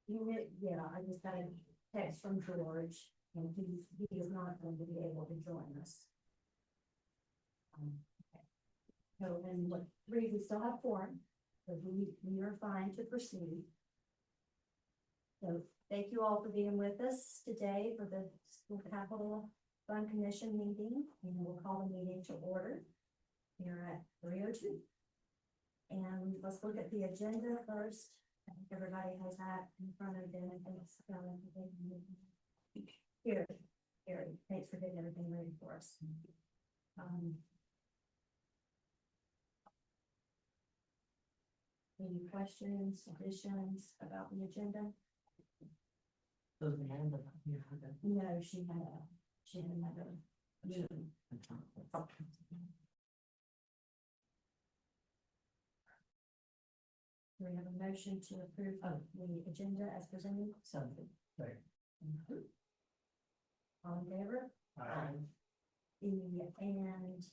Yeah, I just got a text from George, and he is not going to be able to join us. Okay. So then what, three, we still have four, so we are fine to proceed. So thank you all for being with us today for the School Capital Fund Commission meeting, and we'll call the meeting to order here at 3:02. And let's look at the agenda first. I think everybody has that in front of them. I think it's here, thanks for getting everything ready for us. Any questions, additions about the agenda? No, she had another meeting. Do we have a motion to approve of the agenda as presented? Something. All in favor? Aye. And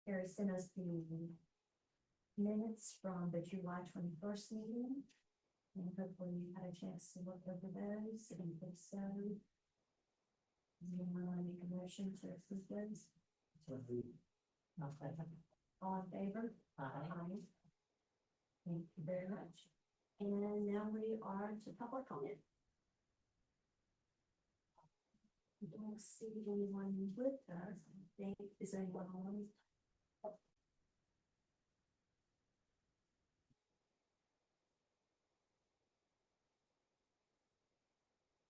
Carrie sent us the minutes from the July 21st meeting. And hopefully you had a chance to look over those, and if so, you want to make a motion to approve those? All in favor? Aye. Thank you very much. And now we are to public comment. I don't see anyone with us. I think, is anyone on?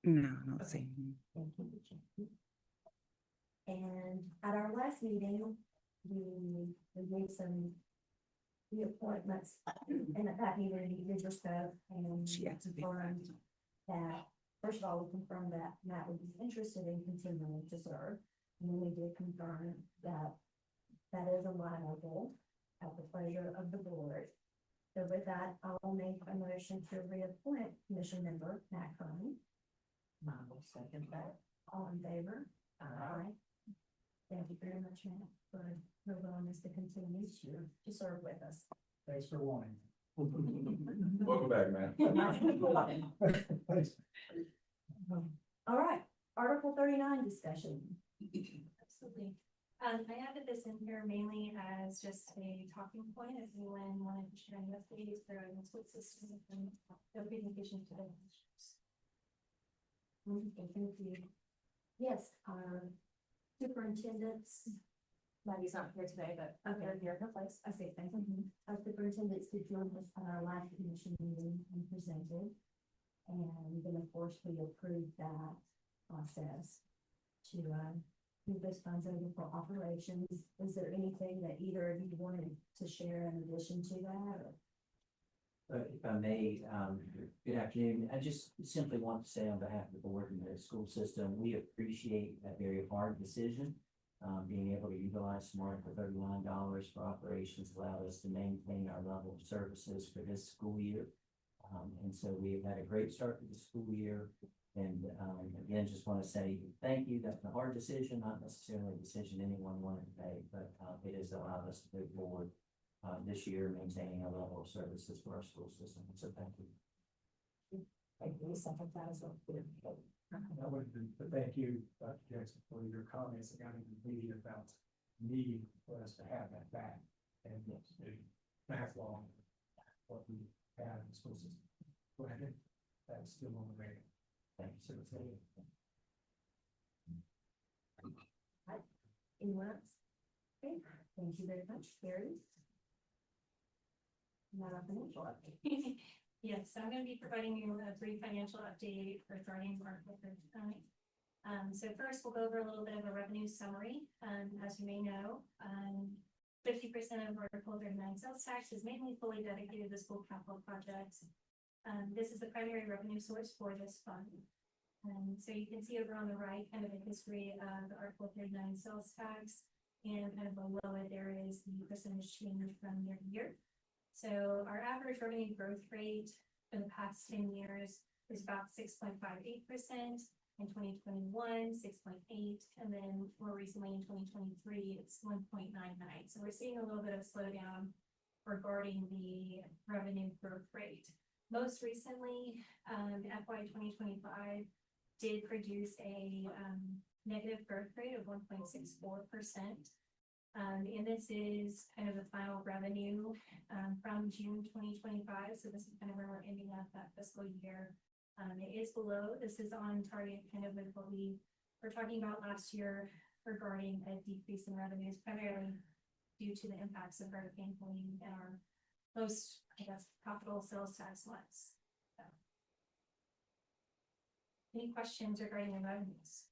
No, not seeing. Thank you. And at our last meeting, we made some reappointments, and at that meeting, we did discuss and confirmed that, first of all, we confirmed that Matt would be interested in continuing to serve. And then we did confirm that that is allowable at the pleasure of the board. So with that, I'll make a motion to reappoint commission member Matt Curran. I will second that. All in favor? Aye. Thank you very much, Matt, for your willingness to continue to serve with us. Thanks for wanting. Welcome back, man. All right, Article 39 discussion. Absolutely. I added this in here mainly as just a talking point if anyone wanted to share any updates for the school system and the presentation today. Thank you. Yes, our superintendents. Maddie's not here today, but Okay, here, no place. Okay, thank you. Our superintendents did join us at our last commission meeting and presented. And then, of course, we approved that process to move those funds over for operations. Is there anything that either of you wanted to share in addition to that? Or? If I may, good afternoon. I just simply want to say on behalf of the board and the school system, we appreciate that very hard decision. Being able to utilize some more for $39 for operations allowed us to maintain our level of services for this school year. And so we've had a great start to the school year. And again, just want to say thank you. That's a hard decision, not necessarily a decision anyone wanted to make, but it has allowed us to move forward this year, maintaining a level of services for our school system. So thank you. Thank you. Second that as well. But thank you, Dr. Jackson, for your comments that got into the media about needing for us to have that back and backlog what we have in the school system. Go ahead. That's still on the radar. Thank you, sir. Anyone else? Okay, thank you very much, Carrie. Not a financial update. yes, so I'm going to be providing you a brief financial update regarding Article 39. So first, we'll go over a little bit of a revenue summary. As you may know, 50% of Article 39 sales tax is mainly fully dedicated to school capital projects. This is the primary revenue source for this fund. So you can see over on the right kind of a history of the Article 39 sales tax, and kind of below it there is the percentage change from year to year. So our average revenue growth rate for the past 10 years is about 6.58%. In 2021, 6.8, and then more recently in 2023, it's 1.99. So we're seeing a little bit of slowdown regarding the revenue growth rate. most recently, FY 2025 did produce a, negative growth rate of 1.64%. And this is kind of the final revenue, from June 2025, so this is kind of where we're ending up that fiscal year. It is below, this is on target kind of with what we were talking about last year regarding a decrease in revenues, primarily due to the impacts of Hurricane Helene and our most, I guess, profitable sales tax months. So. Any questions regarding the revenues?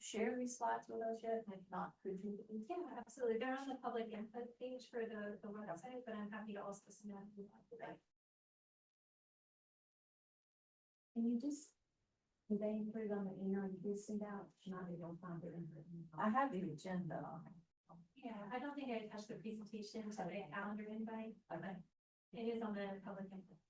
Share these slides with us yet, if not, could you? Yeah, absolutely. They're on the public input page for the website, but I'm happy to also send that. Can you just, they put it on the email you did send out, not that you'll find it in the. I have the agenda on it. Yeah, I don't think I attached the presentation to the calendar invite. Okay. It is on the public input.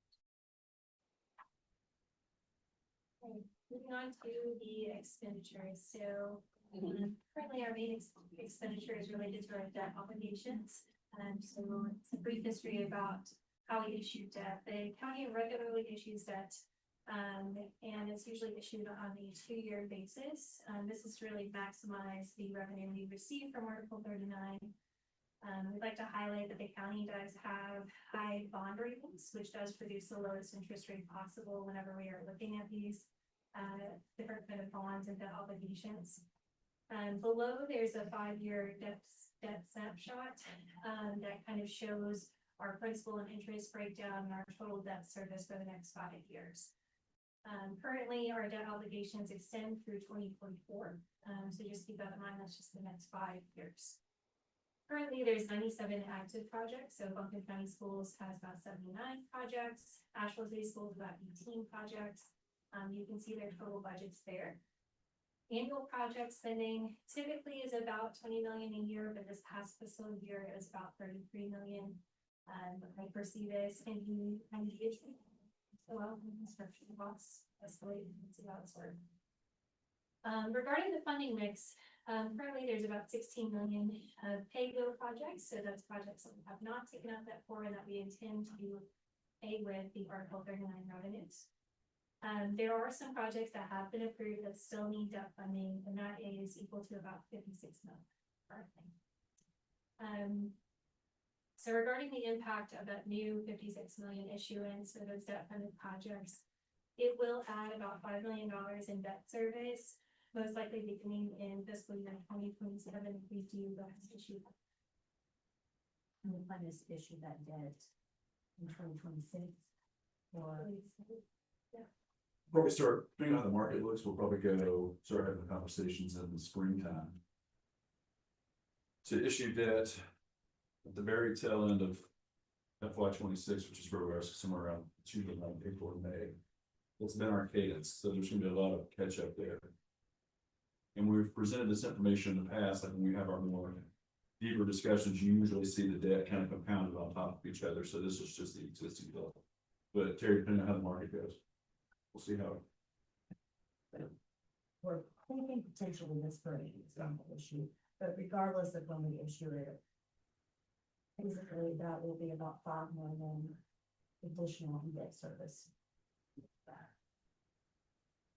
Okay, moving on to the expenditures. So currently our main expenditure is related to our debt obligations. So it's a brief history about how we issue debt. The county regularly issues debt. And it's usually issued on a 2-year basis. This is to really maximize the revenue we receive from Article 39. We'd like to highlight that the county does have high bond ratings, which does produce the lowest interest rate possible whenever we are looking at these different kind of bonds and debt obligations. Below, there's a 5-year debt snapshot that kind of shows our principal and interest breakdown and our total debt service for the next 5 years. Currently, our debt obligations extend through 2044. So just keep that in mind, that's just the next 5 years. Currently, there's 97 active projects. So Buncombe County Schools has about 79 projects. Asheville City Schools about 18 projects. You can see their total budgets there. Annual project spending typically is about 20 million a year, but this past fiscal year it was about 33 million. I foresee this and the issue. So construction costs escalate and see how it's worked. Regarding the funding mix, currently there's about 16 million of pay-go projects. So that's projects that we have not taken out that for and that we intend to pay with the Article 39 revenues. There are some projects that have been approved that still need debt funding, and that is equal to about 56 million currently. So regarding the impact of that new 56 million issuance for those debt funded projects, it will add about $5 million in debt service, most likely beginning in fiscal year 2027 if we do the issue. And the plan is to issue that debt in 2026 or. Probably start, depending on how the market looks, we'll probably start having conversations in the springtime. To issue debt at the very tail end of FY 26, which is where we are, somewhere around June, April, and May. That's been our cadence, so there's gonna be a lot of catch up there. And we've presented this information in the past, like when we have our more deeper discussions, you usually see the debt kind of compounded on top of each other, so this is just the existing bill. But Terry, depending on how the market goes, we'll see how. We're thinking potentially this spring is going to issue, but regardless of when we issue it. Basically, that will be about 5 million additional in debt service.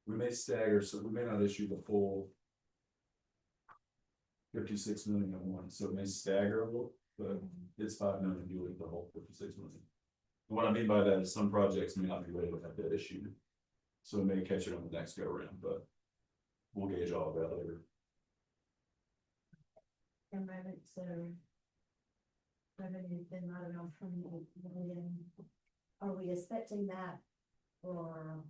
We may stagger, so we may not issue the full 56 million at once, so it may stagger a little, but it's 5 million, you leave the whole 56 million. And what I mean by that is some projects may not be ready to have that issued, so it may catch it on the next go round, but we'll gauge all of that later. And revenue's been right around 28 million. Are we expecting that for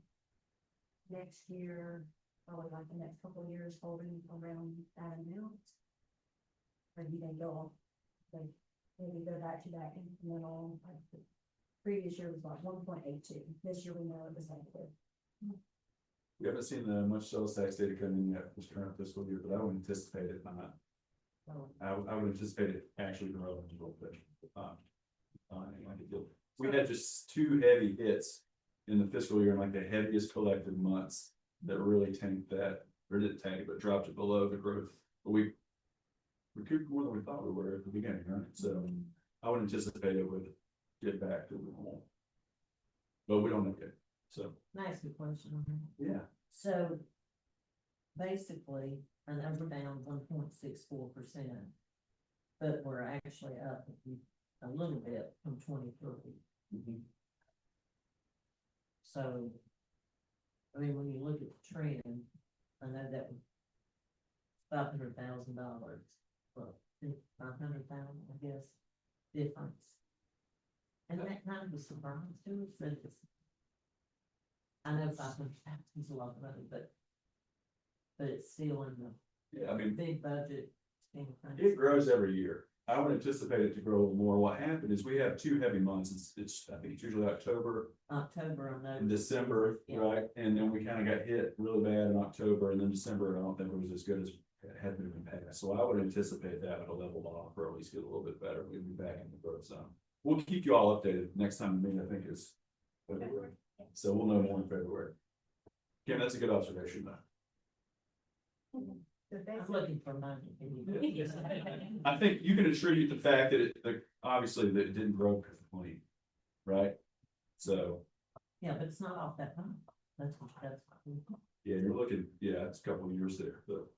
next year, or like the next couple of years, holding around that amount? Or you can go, like, maybe go back to that incremental, like the previous year was about 1.82. This year we know it was like this. We haven't seen much sales tax data come in yet this current fiscal year, but I would anticipate it not. So, I would anticipate it actually growing a little bit. We had just 2 heavy hits in the fiscal year, like the heaviest collective months that really tanked that, or didn't tank it, but dropped it below the growth. But we recouped more than we thought we were at the beginning, right? So I would anticipate it would get back to normal. But we don't know yet, so, Can I ask you a question on that? yeah. So basically, I know we're down 1.64%, but we're actually up a little bit from 23. So, I mean, when you look at the trend, I know that was $500,000, well, 500,000, I guess, difference. And that kind of a surprise to us, that it's, I know 500,000 is a lot of money, but it's still in the Yeah, I mean, big budget. scheme of things. it grows every year. I would anticipate it to grow more. What happened is we have two heavy months. I think it's usually October October, I know. and December, Yeah. right? And then we kind of got hit really bad in October, and then December, I don't think it was as good as it had been in the past. So I would anticipate that it'll level off or at least get a little bit better. We'll be back in the growth zone. We'll keep you all updated. Next time we meet, I think is February. So we'll know more in February. Kim, that's a good observation though. So I'm basically, looking for money. I think you can attribute the fact that obviously that it didn't grow because of clean, right? So, Yeah, but it's not off that high. That's. yeah, you're looking, yeah, it's a couple of years there, but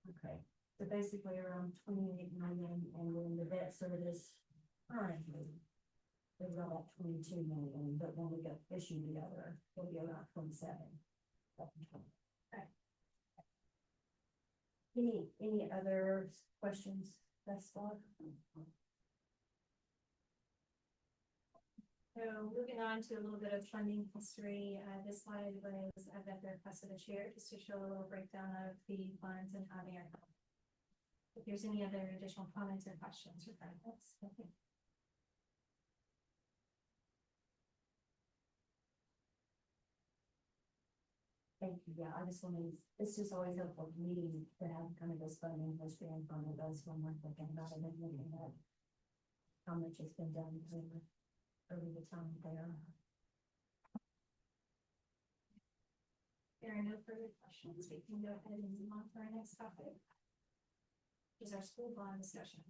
Okay. so basically around 28 million, and then the debt service currently is about 22 million, but when we get issued together, it'll be around 27. Any other questions thus far? So moving on to a little bit of funding history, this slide was at the request of the chair, just to show a little breakdown of the funds and how they are. If there's any other additional comments or questions regarding this, okay. Thank you, yeah, I just wanted, it's just always helpful to me to have kind of this funding history in front of us when we're thinking about it and looking at how much has been done over the time there. There are no further questions, we can go ahead and move on to our next topic. Is our school bond discussion.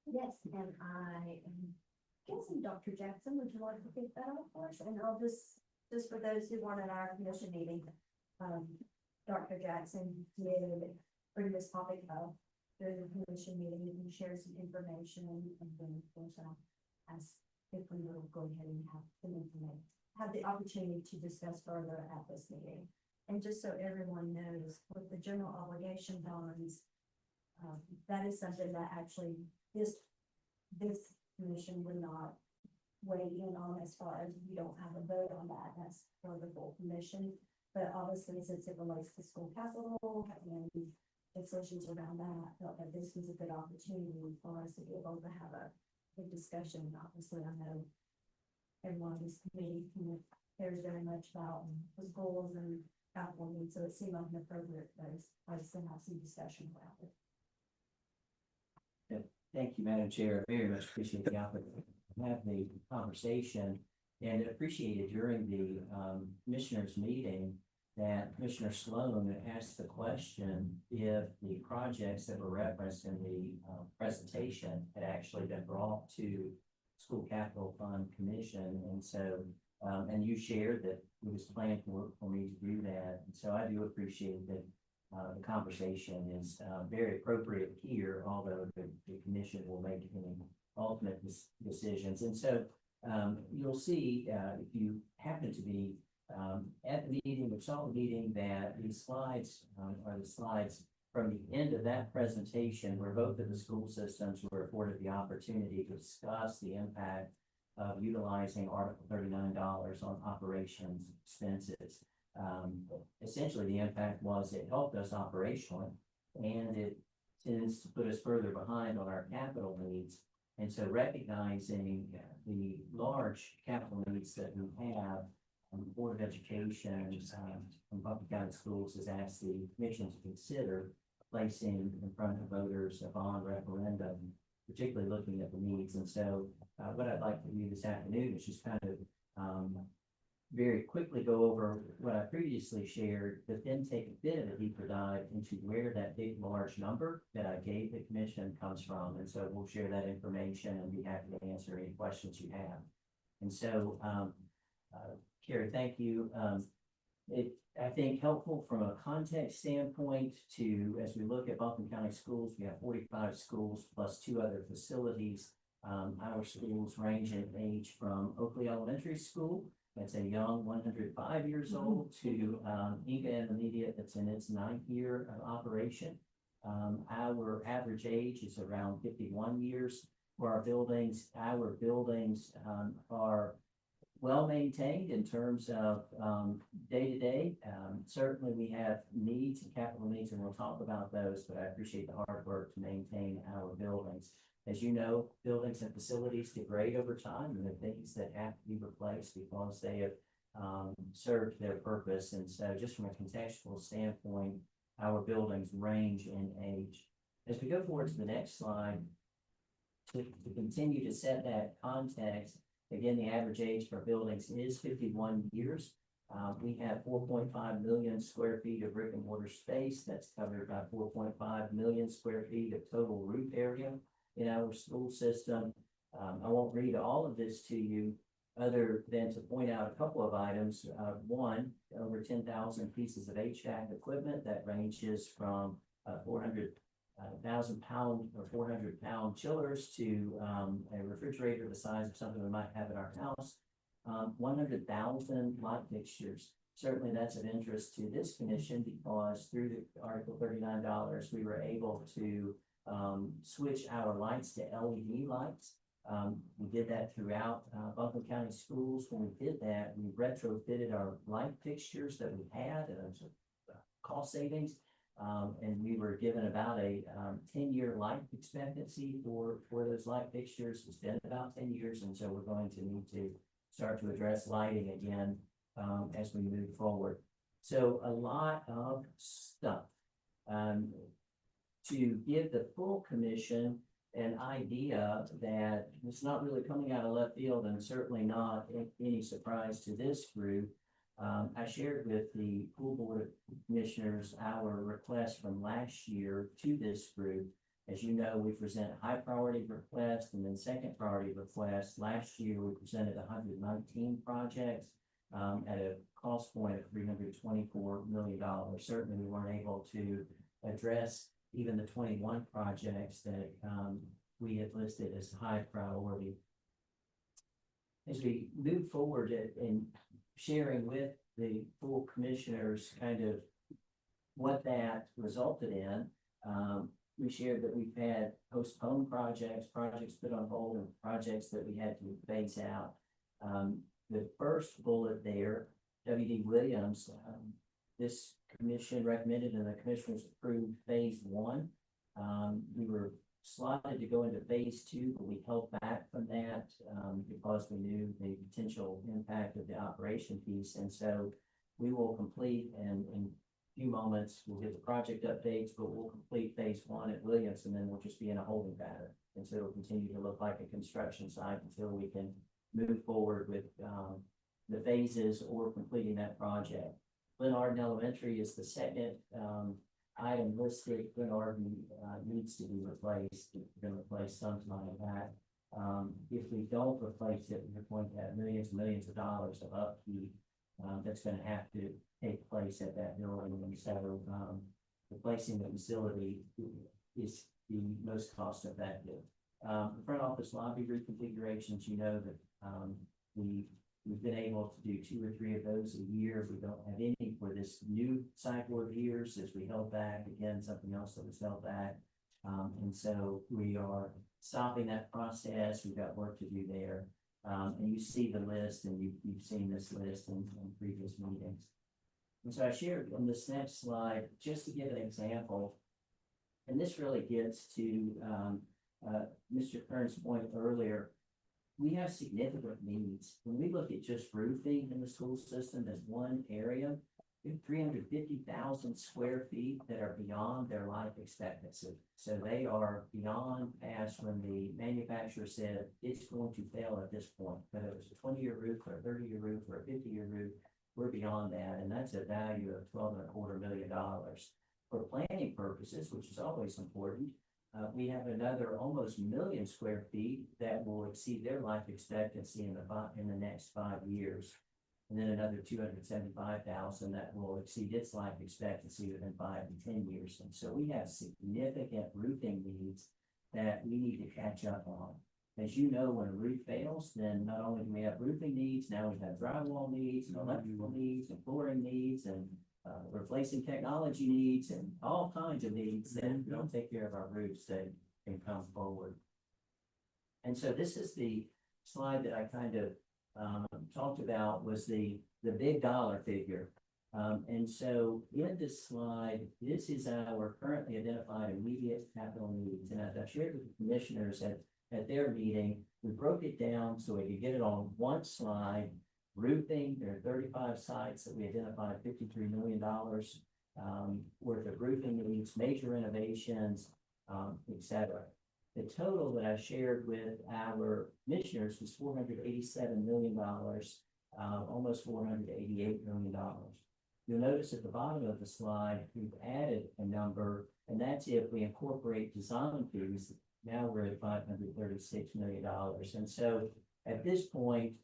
Yes, and I am guessing Dr. Jackson, would you like to pick that up for us? And I'll just for those who weren't at our commission meeting, Dr. Jackson did bring this topic up during the commission meeting and share some information, and then of course I'll ask if we will go ahead and have the opportunity to discuss further at this meeting. And just so everyone knows, with the general obligation bonds, that is something that actually this commission would not weigh in on as far as we don't have a vote on that. That's for the full commission. But obviously, since it relates to school capital and decisions around that, I felt that this was a good opportunity for us to be able to have a good discussion. Obviously, I know everyone on this committee cares very much about the schools and capital needs, so it seemed like an appropriate place to have some discussion about it. Thank you, Madam Chair. I very much appreciate the opportunity to have the conversation, and appreciated during the commissioners meeting that Commissioner Sloan asked the question if the projects that were referenced in the presentation had actually been brought to School Capital Fund Commission, and so and you shared that it was planned for me to do that, and so I do appreciate that. The conversation is very appropriate here, although the commission will make any ultimate decisions. And so you'll see if you happen to be at the meeting, or saw the meeting, that these slides are the slides from the end of that presentation, where both of the school systems were afforded the opportunity to discuss the impact of utilizing Article 39 on operations expenses. Essentially, the impact was it helped us operationally, and it tends to put us further behind on our capital needs. And so recognizing the large capital needs that we have, the Board of Education and Public Guidance Schools has asked the commission to consider placing in front of voters a bond referendum, particularly looking at the needs. And so what I'd like to do this afternoon is just kind of very quickly go over what I previously shared, but then take a bit of a deeper dive into where that big, large number that I gave the commission comes from. And so we'll share that information and be happy to answer any questions you have. And so, Carrie, thank you. I think helpful from a context standpoint to, as we look at Buncombe County Schools, we have 45 schools plus 2 other facilities. Our schools range in age from Oakley Elementary School, that's a young 105 years old, to Inga Intermediate, that's in its 9th year of operation. Our average age is around 51 years for our buildings. Our buildings are well maintained in terms of day to day. Certainly we have needs and capital needs, and we'll talk about those, but I appreciate the hard work to maintain our buildings. As you know, buildings and facilities degrade over time, and there are things that have to be replaced because they have served their purpose. And so just from a contextual standpoint, our buildings range in age. As we go forward to the next slide, to continue to set that context, again, the average age for buildings is 51 years. We have 4.5 million square feet of brick and mortar space. That's covered by 4.5 million square feet of total roof area in our school system. I won't read all of this to you other than to point out a couple of items. One, over 10,000 pieces of HVAC equipment that ranges from 400,000 or 400-pound chillers to a refrigerator the size of something we might have in our house. 100,000 light fixtures. Certainly that's of interest to this commission because through the Article $39, we were able to switch our lights to LED lights. We did that throughout Buncombe County Schools. When we did that, we retrofitted our light fixtures that we had, and it was a cost savings. And we were given about a 10-year life expectancy for those light fixtures. It's been about 10 years, and so we're going to need to start to address lighting again as we move forward. So a lot of stuff. To give the full commission an idea that it's not really coming out of left field and certainly not any surprise to this group. I shared with the Pool Board of Commissioners our request from last year to this group. As you know, we present a high priority request and then second priority request. Last year, we presented 119 projects at a cost point of $324 million. Certainly, we weren't able to address even the 21 projects that we had listed as high priority. As we move forward in sharing with the full commissioners kind of what that resulted in, we shared that we've had postponed projects put on hold, and projects that we had to phase out. The first bullet there, W.D. Williams, this commission recommended and the commissioners approved phase 1. We were slotted to go into phase 2, but we held back from that because we knew the potential impact of the operation piece. And so we will complete, and in a few moments, we'll get the project updates, but we'll complete phase 1 at Williams, and then we'll just be in a holding pattern. And so it'll continue to look like a construction site until we can move forward with the phases or completing that project. Glen Arden Elementary is the second item listed. Glen Arden needs to be replaced. We're going to replace something like that. If we don't replace it, we're going to have millions and millions of dollars of upkeep that's going to have to take place at that building. And so replacing the facility is the most cost effective. The front office lobby reconfigurations, you know that we've been able to do 2 or 3 of those a year. We don't have any for this new cycle of years as we held back, again, something else that was held back. And so we are stopping that process. We've got work to do there. And you see the list, and you've seen this list in previous meetings. And so I shared on this next slide, just to give an example, and this really gets to Mr. Kern's point earlier. We have significant needs. When we look at just roofing in the school system as one area, 350,000 square feet that are beyond their life expectancy. So they are beyond past when the manufacturer said it's going to fail at this point, whether it was a 20-year roof or a 30-year roof or a 50-year roof, we're beyond that, and that's a value of $12.25 million. For planning purposes, which is always important, we have another almost 1 million square feet that will exceed their life expectancy in the next 5 years. And then another 275,000 that will exceed its life expectancy within 5 to 10 years. And so we have significant roofing needs that we need to catch up on. As you know, when a roof fails, then not only do we have roofing needs, now we have drywall needs and electrical needs and flooring needs and replacing technology needs and all kinds of needs that if we don't take care of our roofs that can come forward. And so this is the slide that I kind of talked about, was the big dollar figure. And so in this slide, this is our currently identified immediate capital needs. And as I shared with the commissioners at their meeting, we broke it down so we could get it on one slide. Roofing, there are 35 sites that we identified, $53 million worth of roofing needs, major renovations, etc. The total that I shared with our commissioners was $487 million, almost $488 million. You'll notice at the bottom of the slide, we've added a number, and that's if we incorporate design fees. Now we're at $536 million. And so at this point,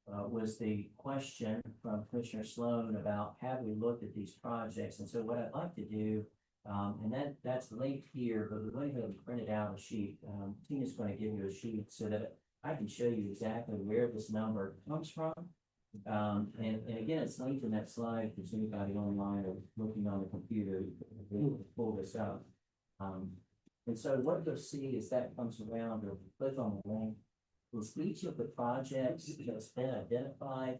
was the question from Commissioner Sloan about have we looked at these projects? And so what I'd like to do, and that's linked here, but we're going to go and print it out a sheet. Tina's going to give you a sheet so that I can show you exactly where this number comes from. And again, it's linked in that slide. If there's anybody online or looking on the computer, we'll pull this up. And so what you'll see is that comes around, or click on the link, is each of the projects that's been identified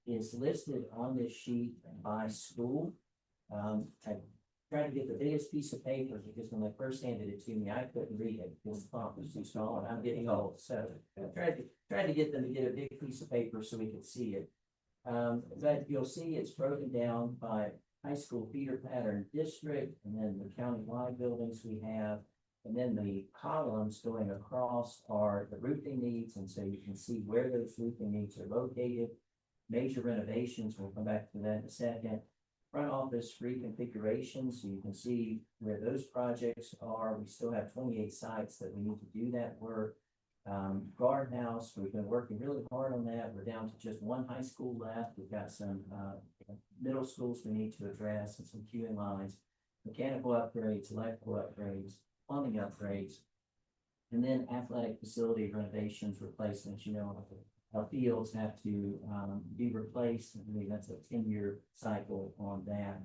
is listed on this sheet by school. I tried to get the biggest piece of paper because when they first handed it to me, I couldn't read it because the font was too small and I'm getting old. So I tried to get them to get a big piece of paper so we could see it. But you'll see it's broken down by high school feeder pattern district, and then the county-wide buildings we have. And then the columns going across are the roofing needs, and so you can see where those roofing needs are located. Major renovations, we'll come back to that in a second. Front office reconfigurations, so you can see where those projects are. We still have 28 sites that we need to do that work. Guard house, we've been working really hard on that. We're down to just one high school left. We've got some middle schools we need to address and some queuing lines. Mechanical upgrades, electrical upgrades, plumbing upgrades, and then athletic facility renovations, replacements. You know, our fields have to be replaced. I believe that's a 10-year cycle on that.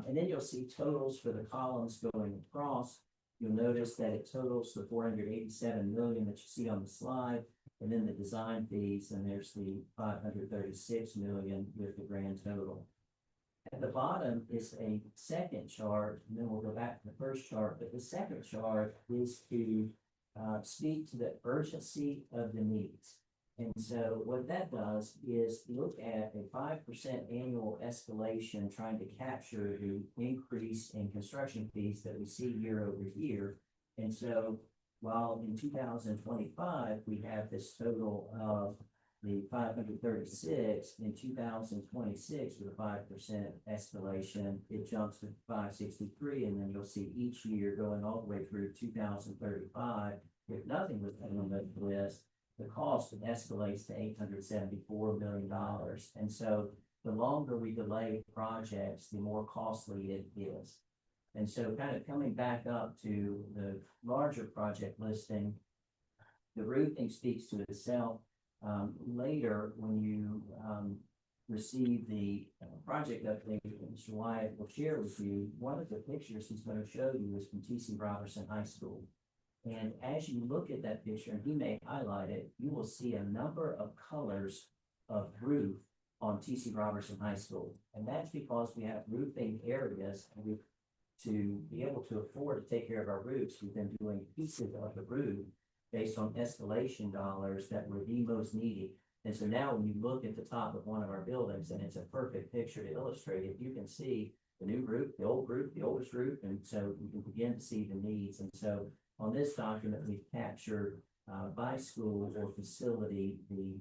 And then you'll see totals for the columns going across. You'll notice that it totals the $487 million that you see on the slide, and then the design fees, and there's the $536 million with the grand total. At the bottom is a second chart, and then we'll go back to the first chart, but the second chart is to speak to the urgency of the needs. And so what that does is look at a 5% annual escalation, trying to capture the increase in construction fees that we see year over year. And so while in 2025, we have this total of the 536, in 2026 with a 5% escalation, it jumps to 563, and then you'll see each year going all the way through 2035. If nothing was done on that list, the cost escalates to $874 million. And so the longer we delay projects, the more costly it is. And so kind of coming back up to the larger project listing, the roofing speaks to itself. Later, when you receive the project update that Mr. Wyatt will share with you, one of the pictures he's going to show you is from T.C. Robertson High School. And as you look at that picture, and he may highlight it, you will see a number of colors of roof on T.C. Robertson High School. And that's because we have roofing areas, and to be able to afford to take care of our roofs, we've been doing pieces of the roof based on escalation dollars that were the most needy. And so now when you look at the top of one of our buildings, and it's a perfect picture to illustrate it, you can see the new roof, the oldest roof, and so you can begin to see the needs. And so on this document, we've captured by school or facility, the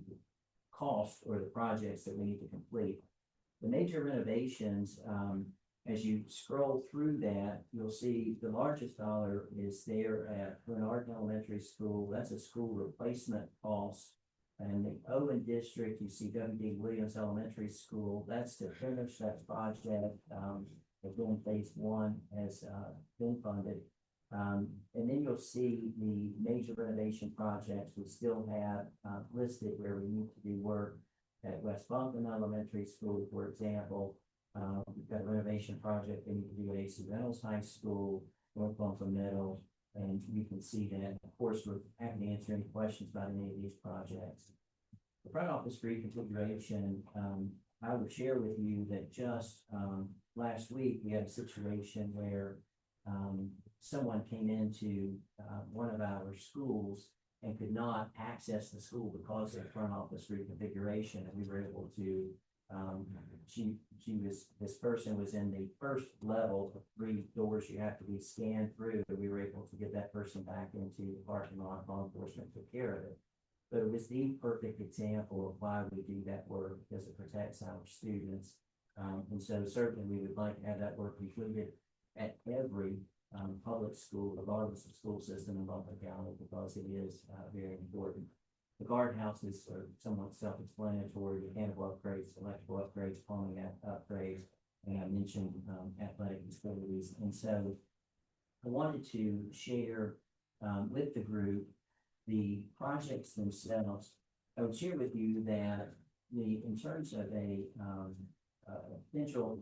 cost or the projects that we need to complete. The major renovations, as you scroll through that, you'll see the largest dollar is there at Bernard Elementary School. That's a school replacement cost. And the Owen District, you see W.D. Williams Elementary School. That's to finish that project. Again, phase one has been funded. And then you'll see the major renovation projects we still have listed where we need to do work at West Buckland Elementary School, for example. We've got a renovation project we need to do at AC Reynolds High School, North Buckland Middle, and you can see that. Of course, we're happy to answer any questions about any of these projects. The front office reconfiguration, I would share with you that just last week we had a situation where someone came into one of our schools and could not access the school because of the front office reconfiguration, and we were able to. This person was in the first level of 3 doors you have to be scanned through. We were able to get that person back into the parking lot. Law enforcement took care of it. But it was the perfect example of why we do that work, because it protects our students. And so certainly we would like to have that work completed at every public school, regardless of school system in Buncombe County, because it is very important. The guardhouses are somewhat self-explanatory: mechanical upgrades, electrical upgrades, plumbing upgrades, and I mentioned athletic facilities. And so I wanted to share with the group the projects themselves. I would share with you that in terms of a potential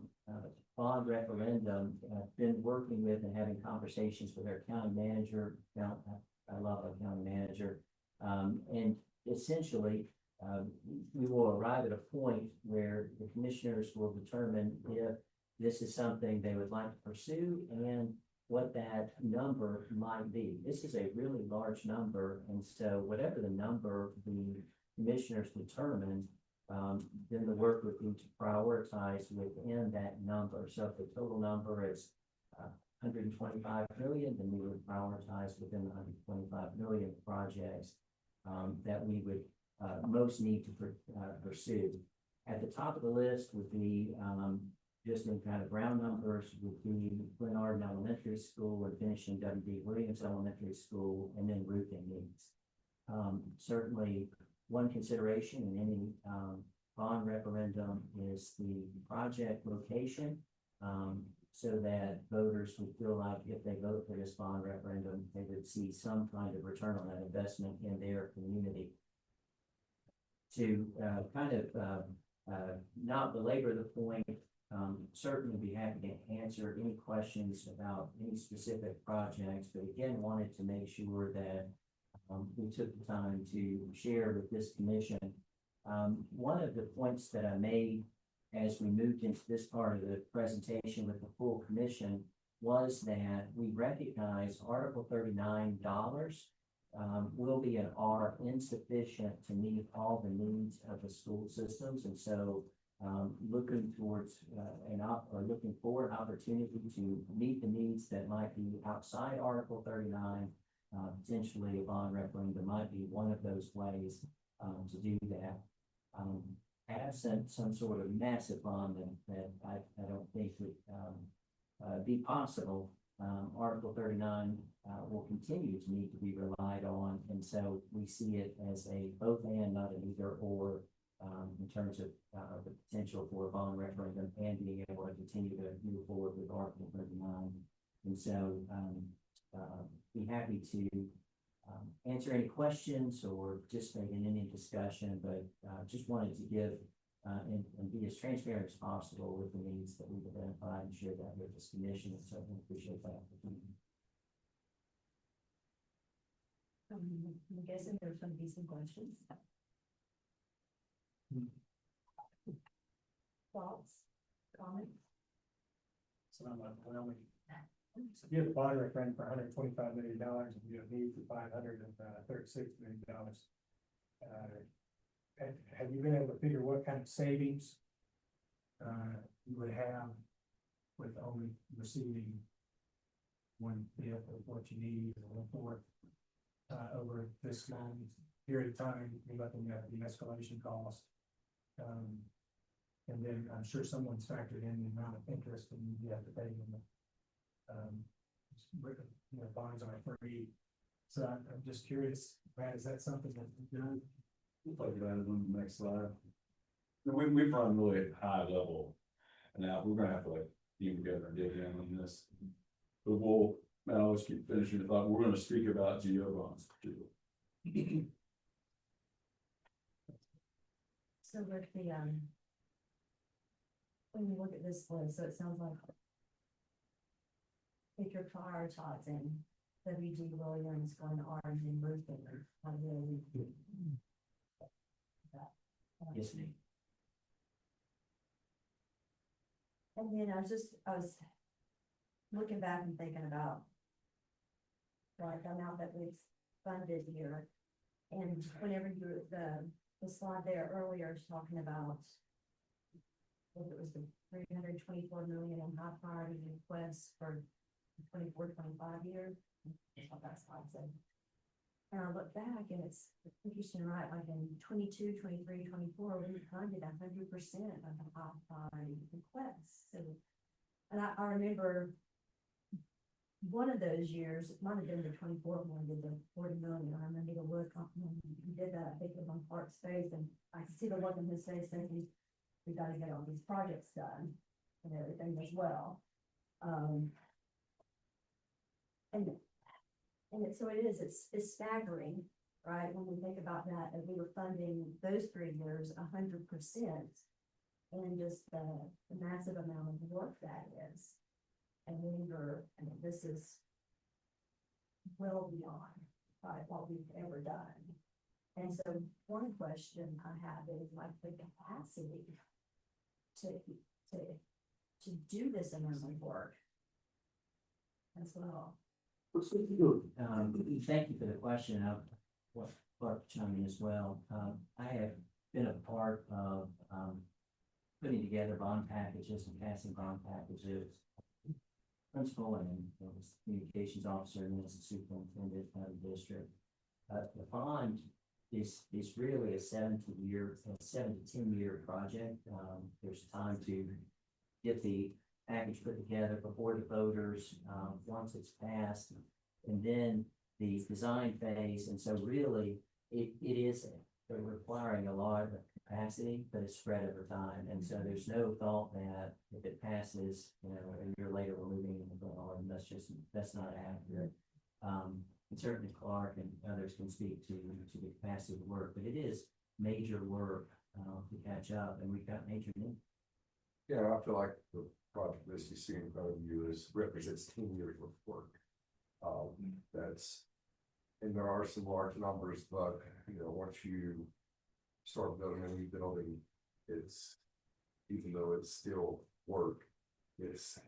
bond referendum, I've been working with and having conversations with our county manager. I love our county manager. And essentially, we will arrive at a point where the commissioners will determine if this is something they would like to pursue and what that number might be. This is a really large number, and so whatever the number the commissioners determine, then the work would be to prioritize within that number. So if the total number is 125 million, then we would prioritize within the 125 million projects that we would most need to pursue. At the top of the list would be just in kind of round numbers would be Glen Arden Elementary School and finishing W.D. Williams Elementary School, and then roofing needs. Certainly one consideration in any bond referendum is the project location, so that voters would feel like if they vote for this bond referendum, they would see some kind of return on that investment in their community. To not belabor the point, certainly be happy to answer any questions about any specific projects, but again, wanted to make sure that we took the time to share with this commission. One of the points that I made as we moved into this part of the presentation with the full commission was that we recognize Article 39 dollars will be and are insufficient to meet all the needs of the school systems. And so looking towards looking for an opportunity to meet the needs that might be outside Article 39, potentially a bond referendum might be one of those ways to do that. Absent some sort of massive bond that I don't think would be possible, Article 39 will continue to need to be relied on, and so we see it as a both and, not an either or, in terms of the potential for a bond referendum and being able to continue to move forward with Article 39. And so be happy to answer any questions or participate in any discussion, but just wanted to give and be as transparent as possible with the needs that we've identified and share that with this commission. And so I appreciate that. I'm guessing there's going to be some questions. Thoughts, comments? So I'm like, well, so you have a bond referendum for $125 million, and you have need for $536 million. have you been able to figure what kind of savings you would have with only receiving one fifth of what you need or 1/4 over this long period of time? You're looking at the escalation cost. And then I'm sure someone's factored in the amount of interest and you have to pay in the bonds are free. So I'm just curious, Brad, is that something that you do? We'll talk about it on the next slide. We've run really at high level. And now we're gonna have to like even together and dig in on this. But we'll, I'll just keep finishing the thought. We're gonna speak about GO bonds too. So with the, when you look at this list, so it sounds like if you're prioritizing WG Williams going to Orange and roofing, how really? Yes, ma'am. And then I was looking back and thinking about like the amount that we've funded here. And whenever you were the slide there earlier is talking about if it was the 324 million in high priority requests for 24-25 year. That's what that slide said. And I look back and it's interesting, right? Like in 22, 23, 24, we funded 100% of the high priority requests. So, and I remember one of those years, it might have been the 24 one, did the 40 million. I remember the look on when he did that, I think it was on Park's face, and I could see the look on his face thinking, we gotta get all these projects done and everything as well. So it is, it's staggering, right? When we think about that, and we were funding those 3 years 100%, and just the massive amount of work that is. And this is well beyond, right, what we've ever done. And so one question I have is like the capacity to do this amount of work as well. Thank you for the question. What Clark chimed in as well. I have been a part of, putting together bond packages and passing bond packages. Principal and was communications officer and as a superintendent of the district. The bond is really a 7 to 10 year project. There's time to get the package put together before the voters, once it's passed, and then the design phase. And so really, it is requiring a lot of capacity, but it's spread over time. And so there's no thought that if it passes, a year later, we're moving into the law, and that's not accurate. And certainly Clark and others can speak to the capacity of the work, but it is major work, to catch up, and we've got major need. Yeah, I feel like the project list you see in front of you represents 10 years of work. And there are some large numbers, but once you start building a new building, even though it's still work, it's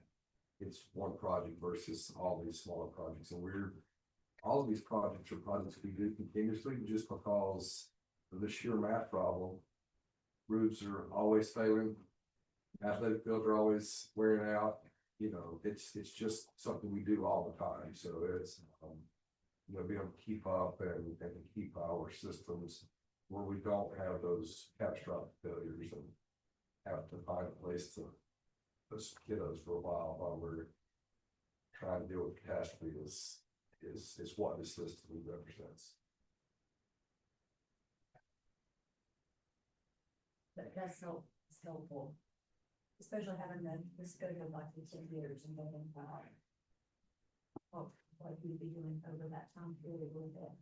one project versus all these smaller projects. And all of these projects are projects we do continuously just because of the sheer math problem. Roofs are always failing. Athletic fields are always wearing out. It's just something we do all the time. So it's, being able to keep up and to keep our systems where we don't have those catastrophic failures and have to find a place to push kiddos for a while we're trying to deal with catastrophe is what this system represents. But that's helpful, especially having the scope of like the 10 years and thinking about what you'd be doing over that time period with it.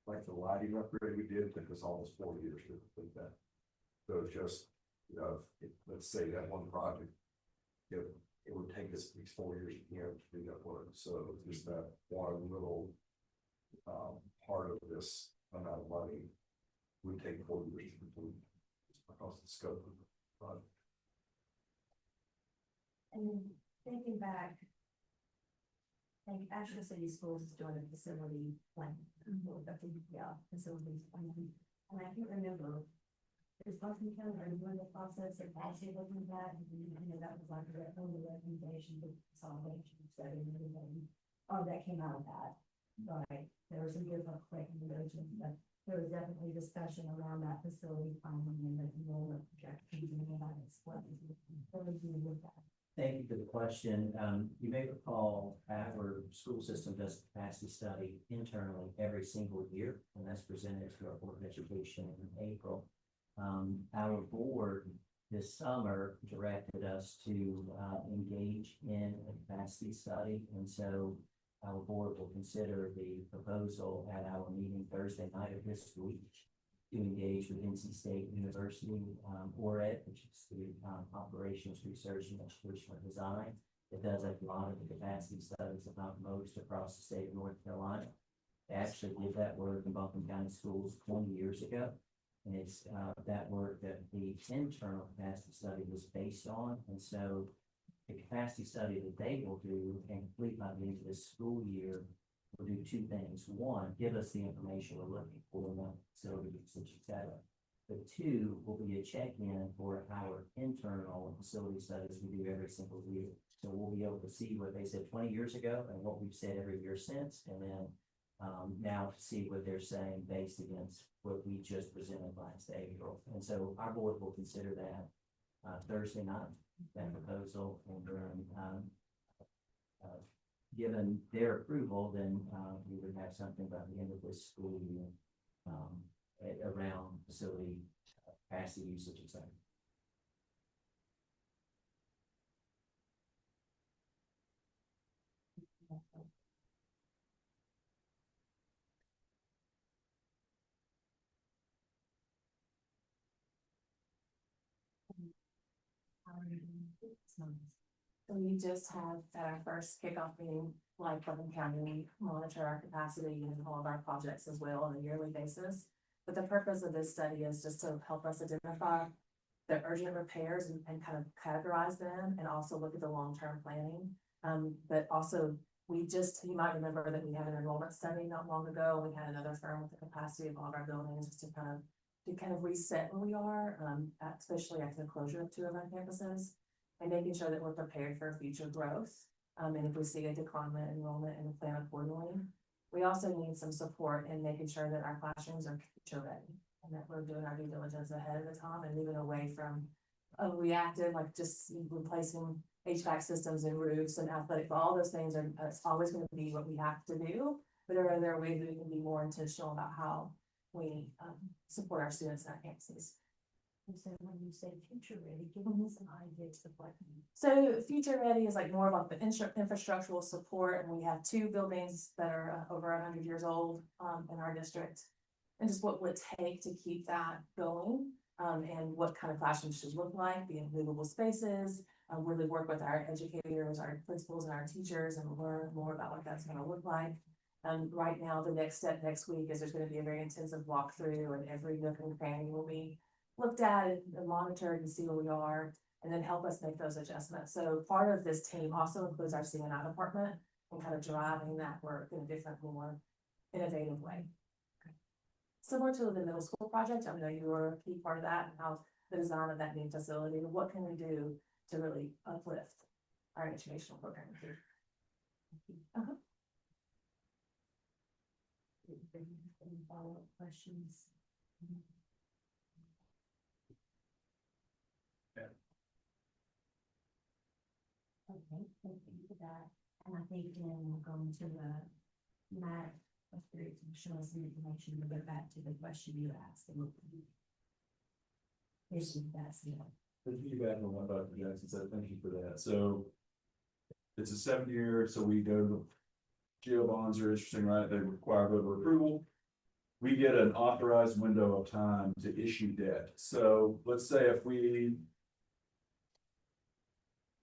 Like the lighting upgrade we did took us almost 4 years to complete that. So just, let's say that one project, it would take us at least 4 years to do that work. So just that one little part of this amount of money would take 4 years to complete just because of the scope of the project. And thinking back, And Ashland City Schools is doing a facility plan, facilities plan. And I can't remember. Is Boston County, are you doing the process of policy looking at that? And, you know, that was like a recommendation for consolidation, study and everything. Oh, that came out of that. Right, there were some different recommendations, but there was definitely discussion around that facility planning and the enrollment projections and all that as well. What would you look at? Thank you for the question. You may recall our school system does a capacity study internally every single year, and that's presented to our Board of Education in April. Our board this summer directed us to, engage in a capacity study, and so our board will consider the proposal at our meeting Thursday night of this week to engage with NC State University, ORED, which is the Operations Research and Educational Design. It does a lot of the capacity studies, if not most, across the state of North Carolina. They actually did that work in Buncombe County Schools 20 years ago. And it's that work that the internal capacity study was based on. And so the capacity study that they will do and complete by the end of this school year will do two things. One, give us the information we're looking for in the facility usage, et cetera. But two, will be a check-in for our internal facility studies we do every single year. So we'll be able to see what they said 20 years ago and what we've said every year since, and then now to see what they're saying based against what we just presented last April. And so our board will consider that Thursday night, that proposal, and then given their approval, then we would have something by the end of this school year around facility capacity usage, et cetera. So we just had at our first kickoff meeting, like Buncombe County, we monitor our capacity and all of our projects as well on a yearly basis. But the purpose of this study is just to help us identify the urgent repairs and kind of categorize them, and also look at the long-term planning. But also, you might remember that we had an enrollment study not long ago. We had another firm with the capacity of all of our buildings just to kind of reset where we are, especially after the closure of 2 of our campuses, and making sure that we're prepared for future growth. And if we see a decline in enrollment, and plan accordingly. We also need some support in making sure that our classrooms are future ready, and that we're doing our due diligence ahead of the time and moving away from reactive, like just replacing HVAC systems and roofs and athletic. All those things are, it's always going to be what we have to do, but there are ways that we can be more intentional about how we support our students in our campuses. And so when you say future ready, give me some ideas of what. So future ready is like more about the infrastructural support, and we have 2 buildings that are over 100 years old in our district. And just what would it take to keep that going, and what kind of classrooms should look like, the movable spaces, really work with our educators, our principals and our teachers, and learn more about what that's gonna look like. Right now, the next step next week is there's gonna be a very intensive walkthrough, and every nook and cranny will be looked at and monitored and see where we are, and then help us make those adjustments. So part of this team also includes our CNI department, and kind of driving that work in a different, more innovative way. Similar to the middle school project, I know you were a key part of that, and how the design of that new facility, and what can we do to really uplift our educational program here. Any follow-up questions? Okay, thank you for that. And I think then we'll go into the Matt, show us some information to go back to the question you asked. And we'll issue that, The feedback on what Dr. Jackson said, thank you for that. So it's a 7-year, so we go to GO bonds are interesting, right? They require voter approval. We get an authorized window of time to issue debt. So let's say if we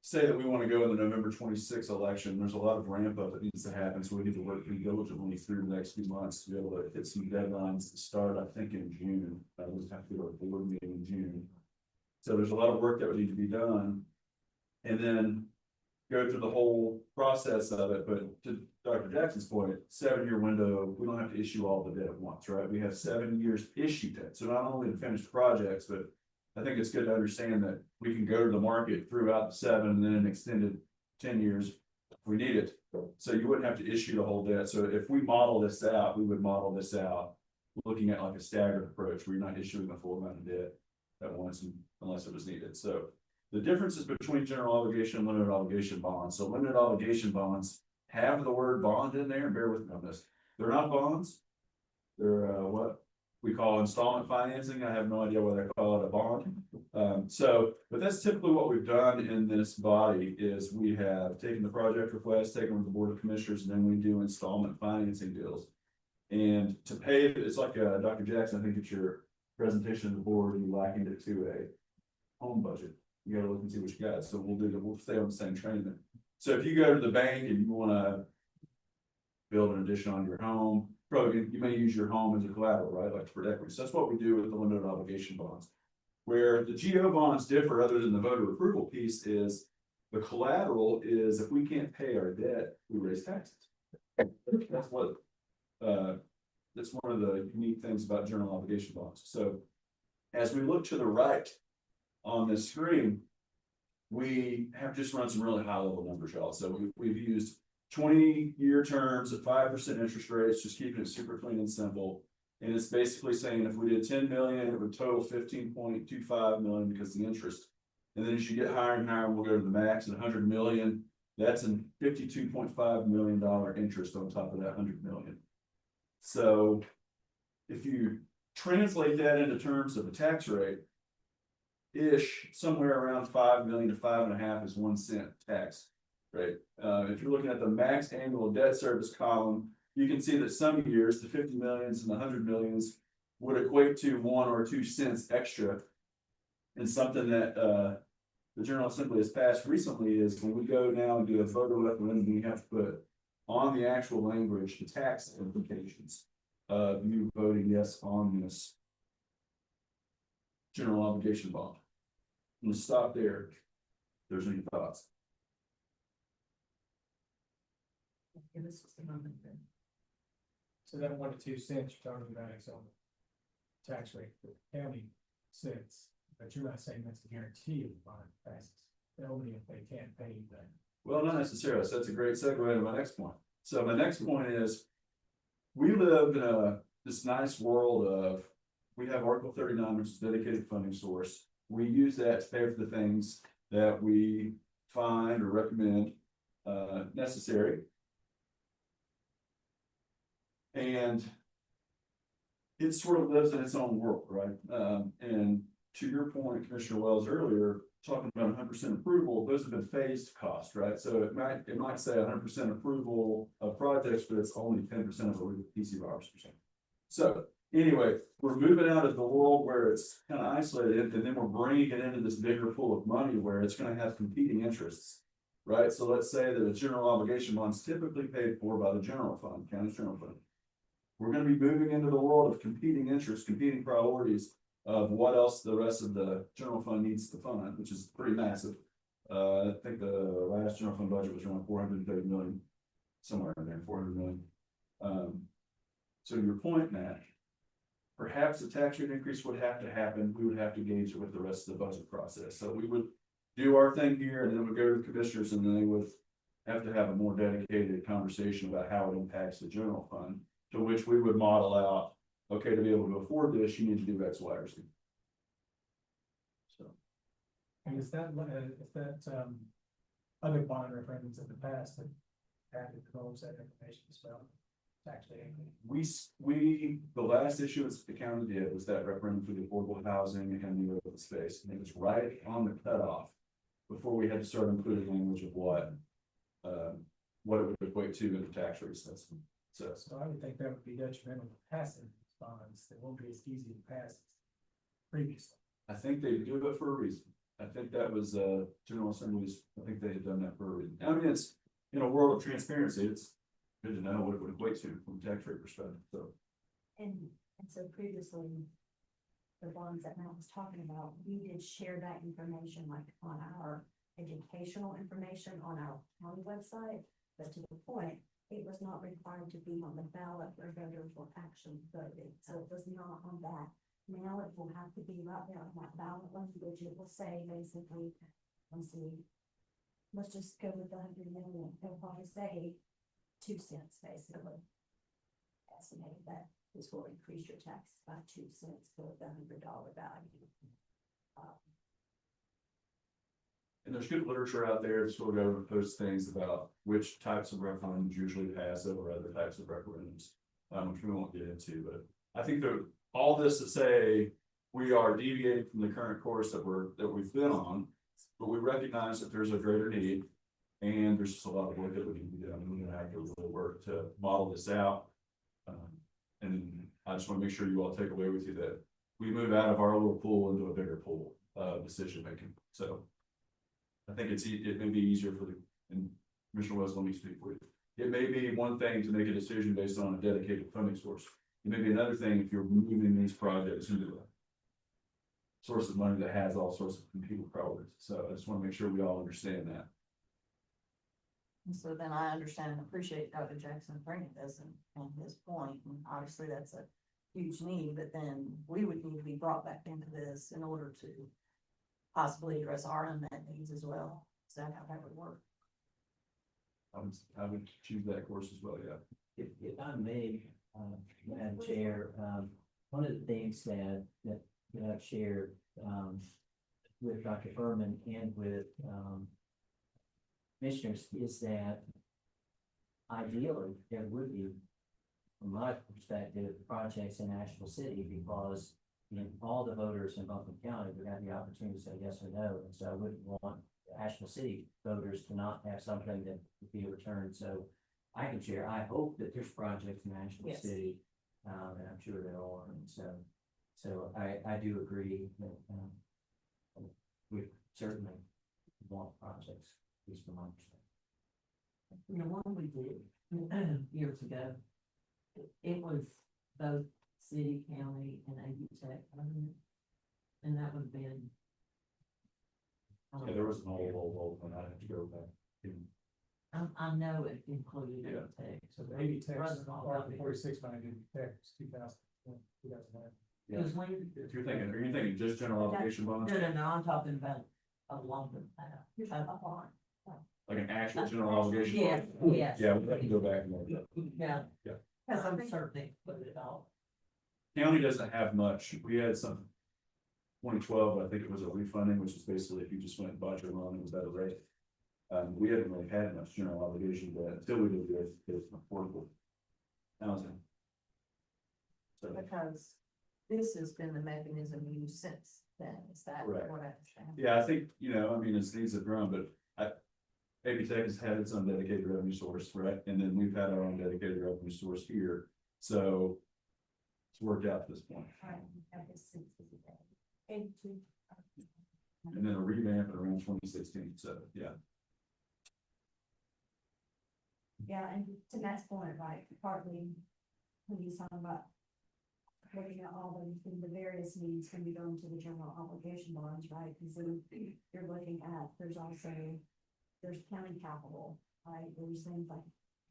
say that we want to go in the November 26th election, there's a lot of ramp up that needs to happen. So we need to work pretty diligently through the next few months to be able to hit some deadlines to start, I think, in June. We have to go to a board meeting in June. So there's a lot of work that would need to be done. And then go through the whole process of it, but Dr. Jackson's point, 7-year window, we don't have to issue all the debt at once, right? We have 7 years to issue debt, so not only to finish projects, but I think it's good to understand that we can go to the market throughout the 7 and then an extended 10 years if we need it. So you wouldn't have to issue the whole debt. So if we model this out, we would model this out looking at like a staggered approach where you're not issuing the full amount of debt at once unless it was needed. So the differences between general obligation and limited obligation bonds. So limited obligation bonds have the word bond in there, and bear with me on this. They're not bonds. They're what we call installment financing. I have no idea why they call it a bond. But that's typically what we've done in this body is we have taken the project request, taken with the Board of Commissioners, and then we do installment financing deals. And to pay, it's like Dr. Jackson, I think it's your presentation of the board, you likened it to a home budget. You gotta look and see what you got. So we'll stay on the same train then. So if you go to the bank and you wanna build an addition on your home, probably you may use your home as a collateral, right? Like for equity. So that's what we do with the limited obligation bonds. Where the GO bonds differ, other than the voter approval piece, is the collateral is if we can't pay our debt, we raise taxes. That's what, that's one of the unique things about general obligation bonds. So as we look to the right on this screen, we have just run some really high level numbers, y'all. So we've used 20-year terms at 5% interest rates, just keeping it super clean and simple. And it's basically saying if we did 10 million, it would total 15.25 million because the interest. And then as you get higher and higher, we'll go to the max at 100 million. That's a $52.5 million interest on top of that 100 million. So if you translate that into terms of a tax rate, somewhere around 5 million to 5.5 is 1 cent tax rate. If you're looking at the max annual debt service column, you can see that some years the 50 millions and the 100 millions would equate to 1 or 2 cents extra. And something that the General Assembly has passed recently is when we go now and do a voter referendum, we have to put on the actual language the tax implications of you voting yes on this general obligation bond. I'm gonna stop there. If there's any thoughts? Give us just a moment then. So that 1 to 2 cents you're talking about is on the tax rate for the county cents, but you're not saying that's a guarantee of the bond passes. Only if they can't pay you that. Well, not necessarily. So that's a great segue into my next point. So my next point is, we live in this nice world of, we have Article 39, which is dedicated funding source. We use that to pay for the things that we find or recommend necessary. And it sort of lives in its own world, right? And to your point, Commissioner Wells earlier, talking about 100% approval, those have been phased costs, right? So it might say 100% approval of projects, but it's only 10% of a PCVR%. So anyway, we're moving out of the world where it's kind of isolated, and then we're bringing it into this bigger pool of money where it's going to have competing interests, right? So let's say that a general obligation bond is typically paid for by the general fund, county general fund. We're going to be moving into the world of competing interests, competing priorities of what else the rest of the general fund needs to fund, which is pretty massive. I think the last general fund budget was around 430 million, somewhere in there, 400 million. So to your point, Matt, perhaps the tax rate increase would have to happen. We would have to gauge it with the rest of the budget process. So we would do our thing here, and then it would go to the commissioners, and then they would have to have a more dedicated conversation about how it impacts the general fund, to which we would model out, okay, to be able to afford this, you need to do X, Y, or Z. So. And is that, other bond referendums in the past that added those that information as well? Tax rate. The last issuance the county did was that referendum for the affordable housing and the open space, and it was right on the cutoff before we had to start including language of what it would equate to in the tax rate system. So I would think that would be detrimental to passing these bonds. They won't be as easy to pass as previously. I think they do it for a reason. I think that was General Assembly's, I think they had done that for a reason. I mean, it's in a world of transparency, it's good to know what it would equate to from a tax rate perspective. So And so previously, the bonds that Matt was talking about, we did share that information like on our educational information on our county website. But to the point, it was not required to be on the ballot where voters were actually voting, so it was not on that. Now it will have to be right there on that ballot language, it will say basically, let's see. Let's just go with the 100 million, it'll probably say 2 cents basically. Estimate that this will increase your tax by 2 cents for the $100 value. And there's good literature out there, the school government posts things about which types of referendums usually pass over other types of referendums. Which we won't get into, but I think that all this to say, we are deviating from the current course that we've been on. But we recognize that there's a greater need, and there's just a lot of work that we can do. We're gonna have to really work to model this out. And I just want to make sure you all take away with you that we move out of our little pool into a bigger pool of decision making. So I think it may be easier for and Commissioner West, let me speak for you. It may be one thing to make a decision based on a dedicated funding source. It may be another thing if you're moving these projects into a source of money that has all sorts of competing priorities. So I just want to make sure we all understand that. And so then I understand and appreciate Dr. Jackson bringing this and his point, and obviously that's a huge need, but then we would need to be brought back into this in order to possibly address our unmet needs as well. Is that how that would work? I would choose that course as well, yeah. If I may, Madam Chair, one of the things that I've shared, with Dr. Furman and with, commissioners is that ideally there would be, from my perspective, projects in Asheville City because all the voters in Buncombe County would have the opportunity to say yes or no. And so I wouldn't want Asheville City voters to not have something that would be returned. So I can share, I hope that there's projects in Asheville Yes. City, and I'm sure there are. And so I do agree that, we certainly want projects, at least from my perspective. The one we did years ago, it was both city, county, and AU Tech, and that would have been. Yeah, there was an old one, I had to go back. I know it included Yeah. AU Tech, So the 80 text, Runs all or out there. 46 when I did text, 2009. It was when. If you're thinking, are you thinking just general obligation bonds? No, I'm talking about a longer, a bond. Like an actual general obligation? Yes, bond? yes. Yeah, we have to go back and look. Yeah. Yeah. Cause I'm certain they put it all. County doesn't have much. We had some. 2012, I think it was a refunding, which is basically if you just went and bought your loan, it was at a rate. We haven't really had much general obligation debt until we did with affordable housing. So, Because this has been the mechanism used since then, is that what I Correct. understand? yeah, I think, I mean, as needs have grown, but AB Tech has had its own dedicated revenue source, right? And then we've had our own dedicated revenue source here, so it's worked out to this point. And then a revamp at around 2016, so, yeah. Yeah, and to Matt's point, right, partly when he's talking about looking at all the various needs when you go into the general obligation bonds, right? Because then you're looking at, there's county capital, right? There's things like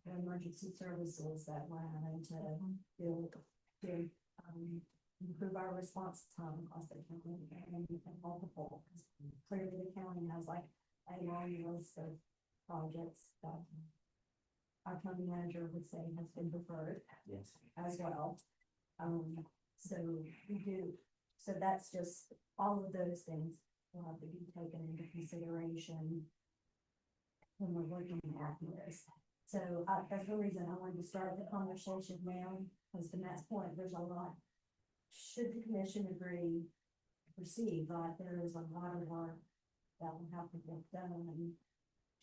emergency services that we're having to build to improve our response time across the county and multiple. Clearly, the county has like a long list of projects that our county manager would say has been preferred Yes. as well. So we do, so that's just, all of those things will have to be taken into consideration when we're looking at this. So that's the reason I wanted to start the conversation now, because to Matt's point, there's a lot. Should the commission agree, proceed, but there is a lot of work that will have to get done, and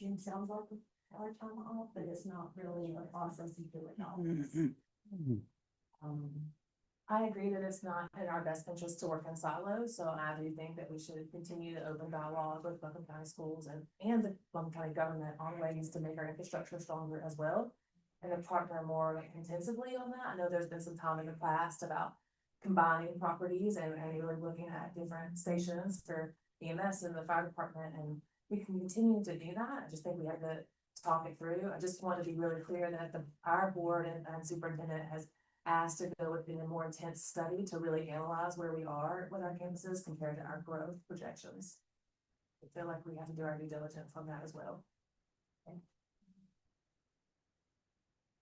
June sounds like our time off, but it's not really a process of doing all this. I agree that it's not in our best interest to work in silos, so I do think that we should continue to open dialogue with Buncombe County Schools and the Buncombe County government on ways to make our infrastructure stronger as well. And to partner more intensively on that. I know there's been some time in the past about combining properties and really looking at different stations for EMS and the fire department, and we can continue to do that. I just think we have talk it through. I just want to be really clear that our board and superintendent has asked to go within a more intense study to really analyze where we are with our campuses compared to our growth projections. I feel like we have to do our due diligence on that as well.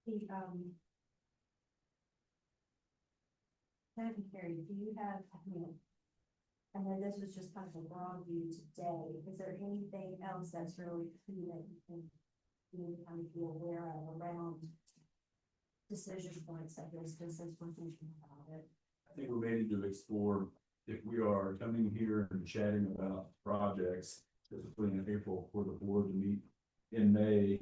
The, Madam Carey, do you have, I know this was just kind of a broad view today, is there anything else that's really key that you can, kind of be aware of around decision points that there's just as we're thinking about it? I think we may need to explore if we are coming here and chatting about projects, specifically in April for the board to meet in May.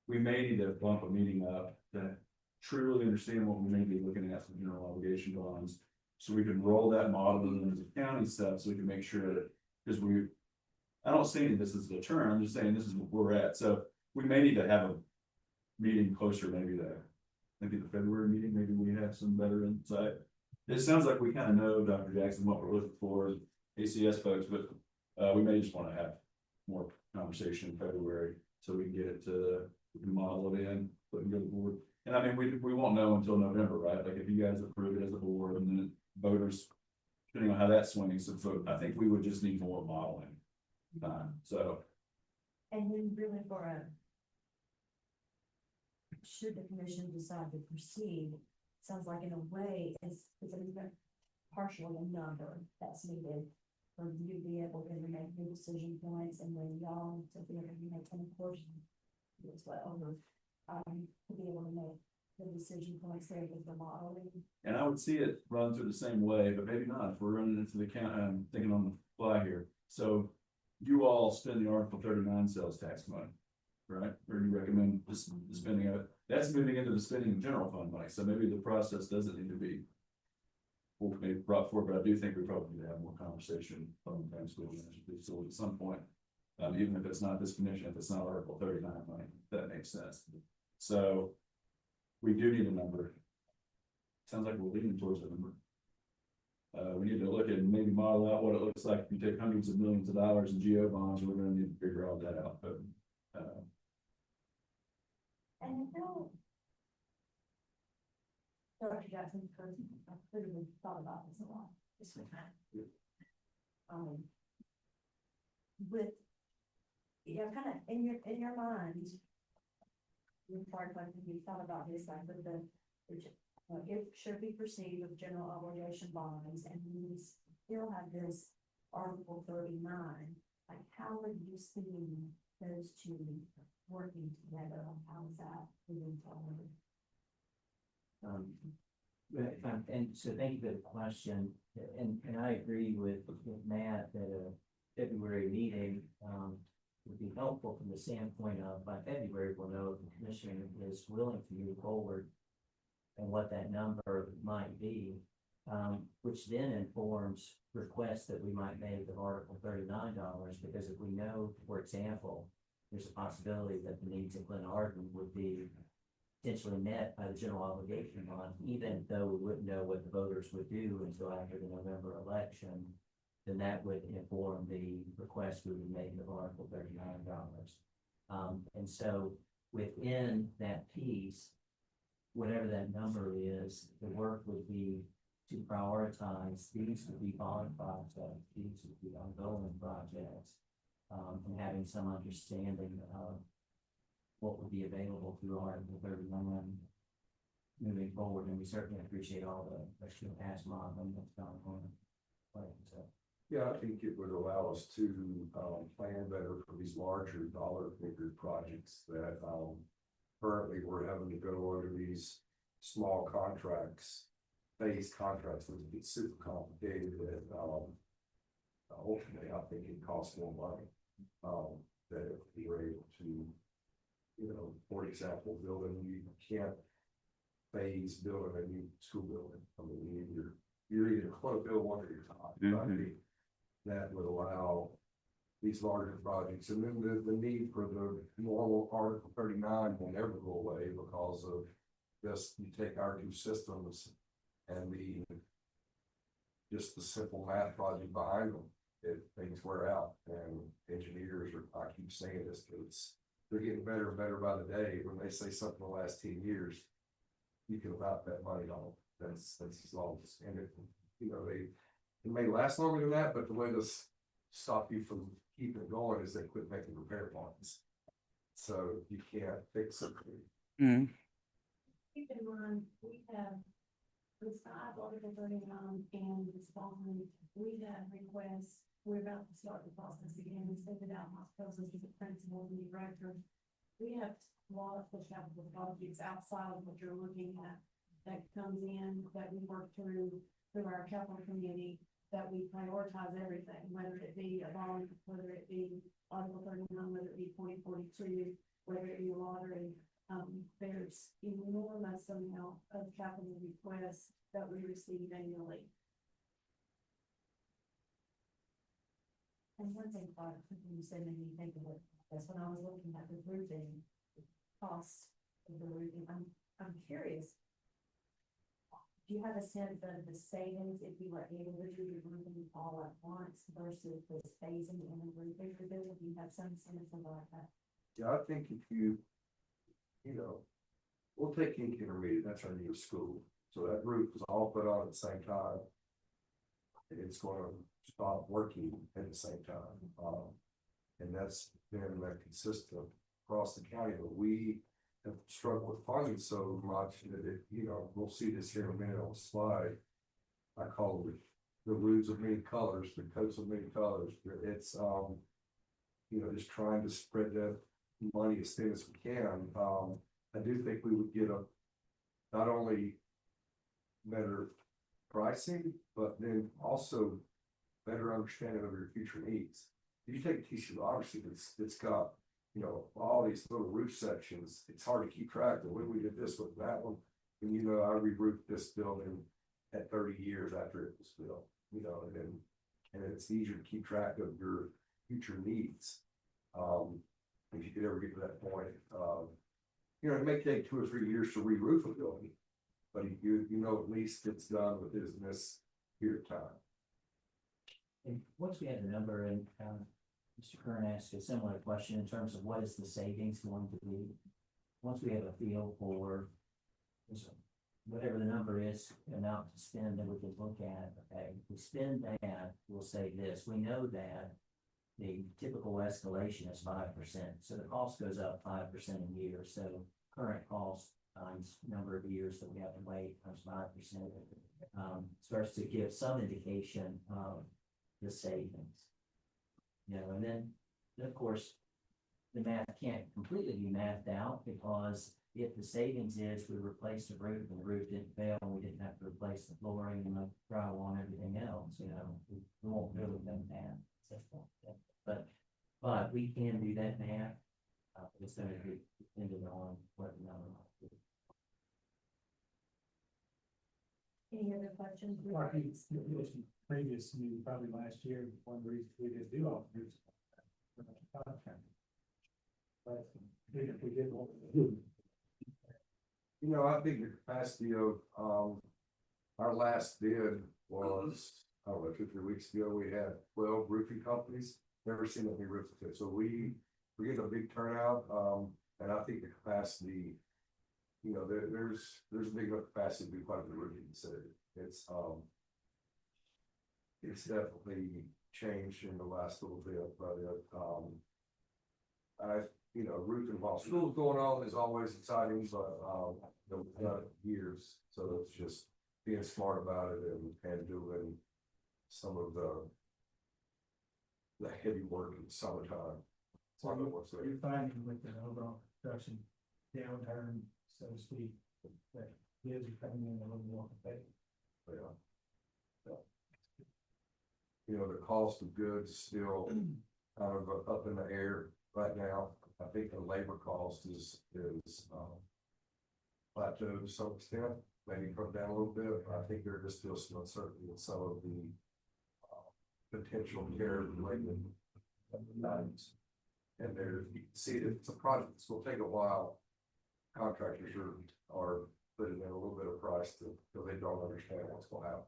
We may need to bump a meeting up to truly understand what we may be looking at for general obligation bonds. So we can roll that model into the county stuff, so we can make sure that, because I don't say this is the term, I'm just saying this is where we're at. So we may need to have a meeting closer, maybe the February meeting, maybe we have some better insight. It sounds like we kind of know, Dr. Jackson, what we're looking for, ACS folks, but we may just want to have more conversation in February, so we can get it to, we can model it in, put it together the board. And I mean, we won't know until November, right? Like if you guys approve it as a board, and then voters, depending on how that swings, so I think we would just need more modeling time, so. And then really for should the commission decide to proceed, sounds like in a way, it's a partially a number that's needed for you to be able to make the decision points, and then y'all to be able to make any portion as well. To be able to make the decision points there with the modeling. And I would see it run through the same way, but maybe not, if we're running into the count, I'm thinking on the fly here. So you all spend the Article 39 sales tax money, right? Or you recommend the spending of it, that's moving into the spending of general fund money, so maybe the process doesn't need to be maybe brought forward, but I do think we probably need to have more conversation on the school at some point. Even if it's not this commission, if it's not Article 39 money, that makes sense. So we do need a number. Sounds like we're leaning towards a number. We need to look at and maybe model out what it looks like if you take hundreds of millions of dollars in GO bonds. We're going to need to figure all that out, but And I know Dr. Jackson, I've literally thought about this a lot. With, kind of in your mind, you're part of you thought about this, like with it should be proceeded with general obligation bonds, and we still have this Article 39. Like, how are you seeing those two working together? How is that moving forward? And so thank you for the question, and I agree with Matt that a February meeting, would be helpful from the standpoint of by February, we'll know if the commission is willing to move forward and what that number might be, which then informs requests that we might make of Article $39, because if we know, for example, there's a possibility that the needs of Glen Arden would be potentially met by the general obligation bond, even though we wouldn't know what the voters would do until after the November election, then that would inform the request we would make of Article $39. And so within that piece, whatever that number is, the work would be to prioritize, these would be bond projects, these would be ongoing projects, and having some understanding of what would be available through Article 39 moving forward. And we certainly appreciate all the past modeling that's gone on. So. Yeah, I think it would allow us to plan better for these larger dollar figure projects that currently we're having to go under these small contracts, phase contracts, which get super complicated. And ultimately, I think it costs more money that if we were able to, for example, build a new camp phase, building a new school building. I mean, you're either going to build one at your time. I think that would allow these larger projects, and then the need for the normal Article 39 will never go away because of just you take our two systems and just the simple math logic behind them. If things wear out, and engineers are, I keep saying this, they're getting better and better by the day. When they say something the last 10 years, you can write that money on. That's as long as, and it, you know, it may last longer than that, but the way this stop you from keeping it going is they quit making repair plans. So you can't fix it. Mm, Keep in mind, we have, with 5 Article 39 and this bond, we have requests, we're about to start the process again, we send it out, my proposals to the principal and the director. We have a lot of the capital projects outside of what you're looking at, that comes in, that we work through our capital committee, that we prioritize everything, whether it be a bond, whether it be Article 39, whether it be 2042, whether it be lottery. There's enormous amount of capital requests that we receive annually. And one thing, Clark, you said made me think of it, that's when I was looking at the roofing costs of the roofing, I'm curious. Do you have a sense of the savings if you were able to do the roofing all at once versus the phasing in the roofing? Do you have some sense of that? Yeah, I think if you know, we'll take King Intermediate, that's our new school. So that roof was all put on at the same time. It's going to stop working at the same time. And that's been consistent across the county, but we have struggled with funding so much that it, you know, we'll see this here in a minute on the slide. I call it the roofs of many colors, the coats of many colors. It's, you know, just trying to spread that money as thin as we can. I do think we would get a not only better pricing, but then also better understanding of your future needs. If you take a TC obviously it's got, you know, all these little roof sections, it's hard to keep track of when we did this with that one. And you know, I re-roofed this building at 30 years after it was built, you know, and it's easier to keep track of your future needs. If you could ever get to that point, you know, it may take 2 or 3 years to re-roof a building, but you know, at least it's done within this period of time. And once we have the number and, Mr. Kern asked a similar question in terms of what is the savings going to be? Once we have a feel for whatever the number is, amount to spend, then we can look at, okay, if we spend that, we'll say this, we know that the typical escalation is 5%, so the cost goes up 5% a year, so current cost times number of years that we have to wait times 5%, starts to give some indication of the savings. You know, and then of course, the math can't completely be mathed out, because if the savings is we replaced the roof and the roof didn't fail and we didn't have to replace the flooring and the drywall and everything else, you know, we won't really know that. But we can do that math. It's going to be dependent on what the number might be. Any other questions? Mark, you mentioned previously, probably last year, one reason we didn't do all the roofs. But if we did what we do. You know, I think the capacity of, our last bid was, I don't know, 2 or 3 weeks ago, we had 12 roofing companies. Never seen that many roofs. So we're getting a big turnout, and I think the capacity, you know, there's a big enough capacity to do quite a bit of roofing. So it's definitely changed in the last little bit, but you know, roofing while school's going on is always exciting, but we've done it years, so it's just being smart about it and doing some of the heavy work in the summertime. So you're finding with the overall construction downturn, so to speak, that bids are coming in a little more competitive. Yeah. You know, the cost of goods is still kind of up in the air right now. I think the labor cost is plateaued to some extent, maybe come down a little bit. I think there is still some uncertainty in some of the potential care related items. And there, you can see that it's a project, it's gonna take a while. Contractors are putting in a little bit of price because they don't understand what's gonna happen.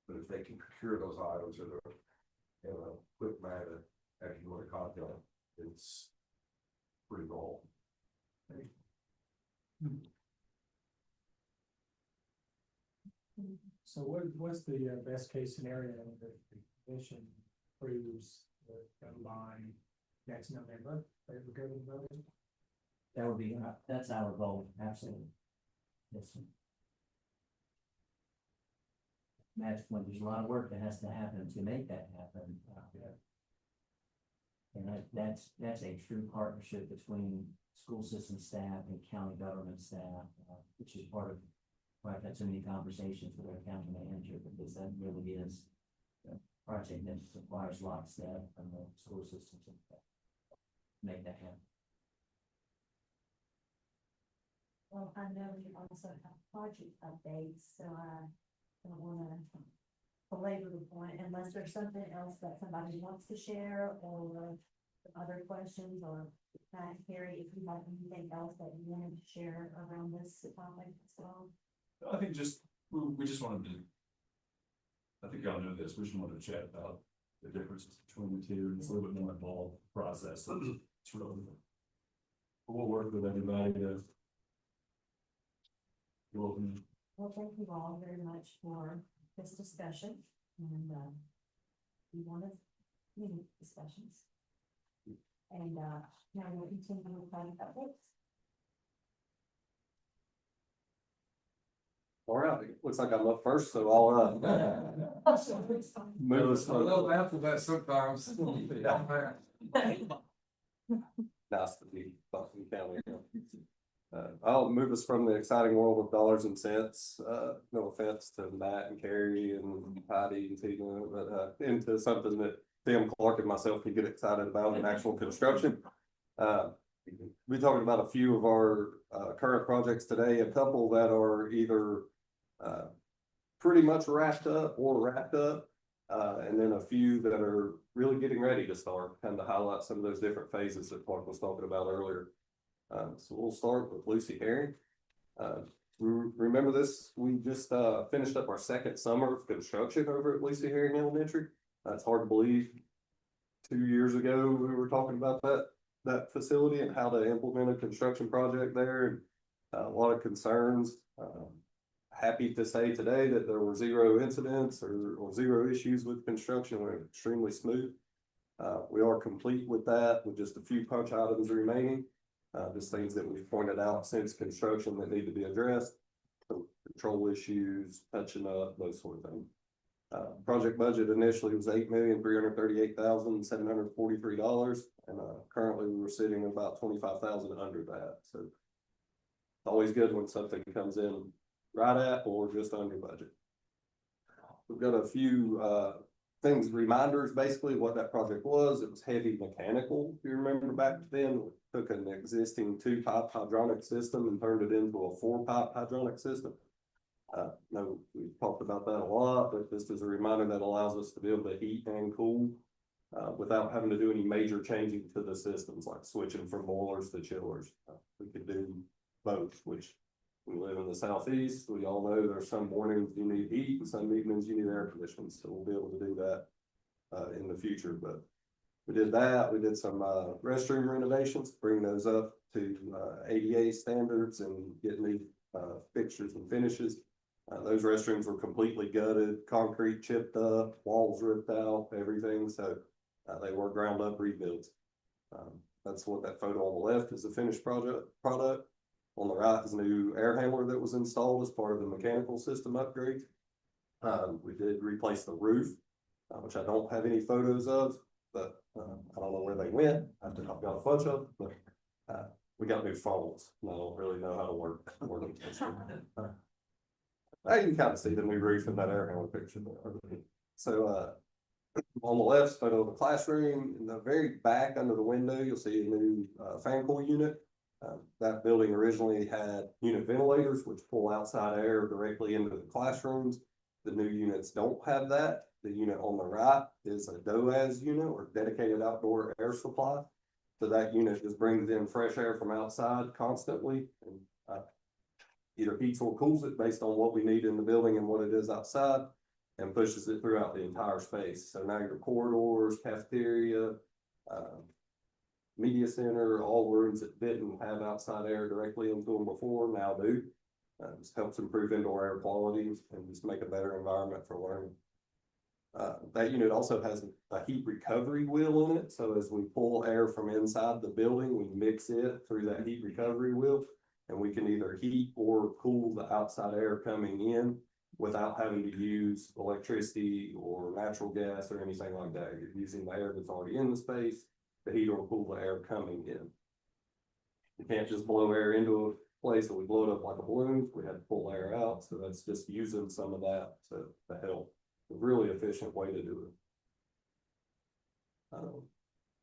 But if they can procure those items in a quick manner, as you would a contract, it's pretty goal. So what's the best case scenario that the commission approves the line next November? They would go to the vote? That would be, that's our goal, absolutely. Yes, sir. That's when there's a lot of work that has to happen to make that happen. And that's a true partnership between school system staff and county government staff, which is part of why I've had so many conversations with our county manager, because that really is a project that requires lockstep from the school systems to make that happen. Well, I know you also have project updates, so I don't wanna belabor the point unless there's something else that somebody wants to share or other questions or Carrie, if you have anything else that you wanted to share around this topic as well. I think we just wanted to. I think y'all know this, we just wanted to chat about the differences between the two, and it's a little bit more involved process, so it's really. We'll work with everybody to. Well, thank you all very much for this discussion and, we wanted many discussions. And, now we'll continue with project updates. All right, looks like I'm up first, so I'll, move us. A little alphabet sometimes. Nice to be Buckingham County. I'll move us from the exciting world of dollars and cents, no offense to Matt and Carrie and Patty and Tina, but, into something that Tim Clark and myself can get excited about in actual construction. We talked about a few of our, current projects today, a couple that are either, pretty much wrapped up or wrapped up. And then a few that are really getting ready to start, kind of highlight some of those different phases that Clark was talking about earlier. So we'll start with Lucy Herring. Remember this, we just finished up our second summer of construction over at Lucy Herring Elementary. It's hard to believe. 2 years ago, we were talking about that facility and how to implement a construction project there, and a lot of concerns. Happy to say today that there were 0 incidents or 0 issues with construction. We're extremely smooth. We are complete with that, with just a few punch items remaining. Just things that we've pointed out since construction that need to be addressed. So control issues, touching up, those sort of things. Project budget initially was $8,338,743, and currently we were sitting about 25,000 under that. So it's always good when something comes in right at or just under budget. We've got a few things, reminders, basically what that project was. It was heavy mechanical. If you remember back then, we took an existing 2-pipe hydronic system and turned it into a 4-pipe hydronic system. No, we've talked about that a lot, but this is a reminder that allows us to be able to heat and cool without having to do any major changing to the systems, like switching from boilers to chillers. We could do both, which we live in the Southeast. We all know there's some mornings you need heat and some evenings you need air conditioning. So we'll be able to do that in the future. But we did that. We did some restroom renovations, bring those up to ADA standards and getting the fixtures and finishes. Those restrooms were completely gutted, concrete chipped up, walls ripped out, everything. So they were ground up rebuilds. That's what that photo on the left is, the finished product. On the right is a new air handler that was installed as part of the mechanical system upgrade. We did replace the roof, which I don't have any photos of, but I don't know where they went. I've got a bunch of them, but we got new phones. And I don't really know how to work them. I can kind of see the new roof in that air handler picture. So on the left, photo of the classroom. In the very back under the window, you'll see a new fan coil unit. That building originally had unit ventilators, which pull outside air directly into the classrooms. The new units don't have that. The unit on the right is a DOAS unit, or dedicated outdoor air supply. So that unit just brings in fresh air from outside constantly, and either heats or cools it based on what we need in the building and what it is outside, and pushes it throughout the entire space. So now your corridors, cafeteria, media center, all rooms that didn't have outside air directly into them before now do. This helps improve indoor air quality and just make a better environment for learning. That unit also has a heat recovery wheel in it, so as we pull air from inside the building, we mix it through that heat recovery wheel. And we can either heat or cool the outside air coming in without having to use electricity or natural gas or anything like that. You're using the air that's already in the space to heat or cool the air coming in. You can't just blow air into a place that we blow it up like a balloon. We had to pull air out, so that's just using some of that to help. A really efficient way to do it.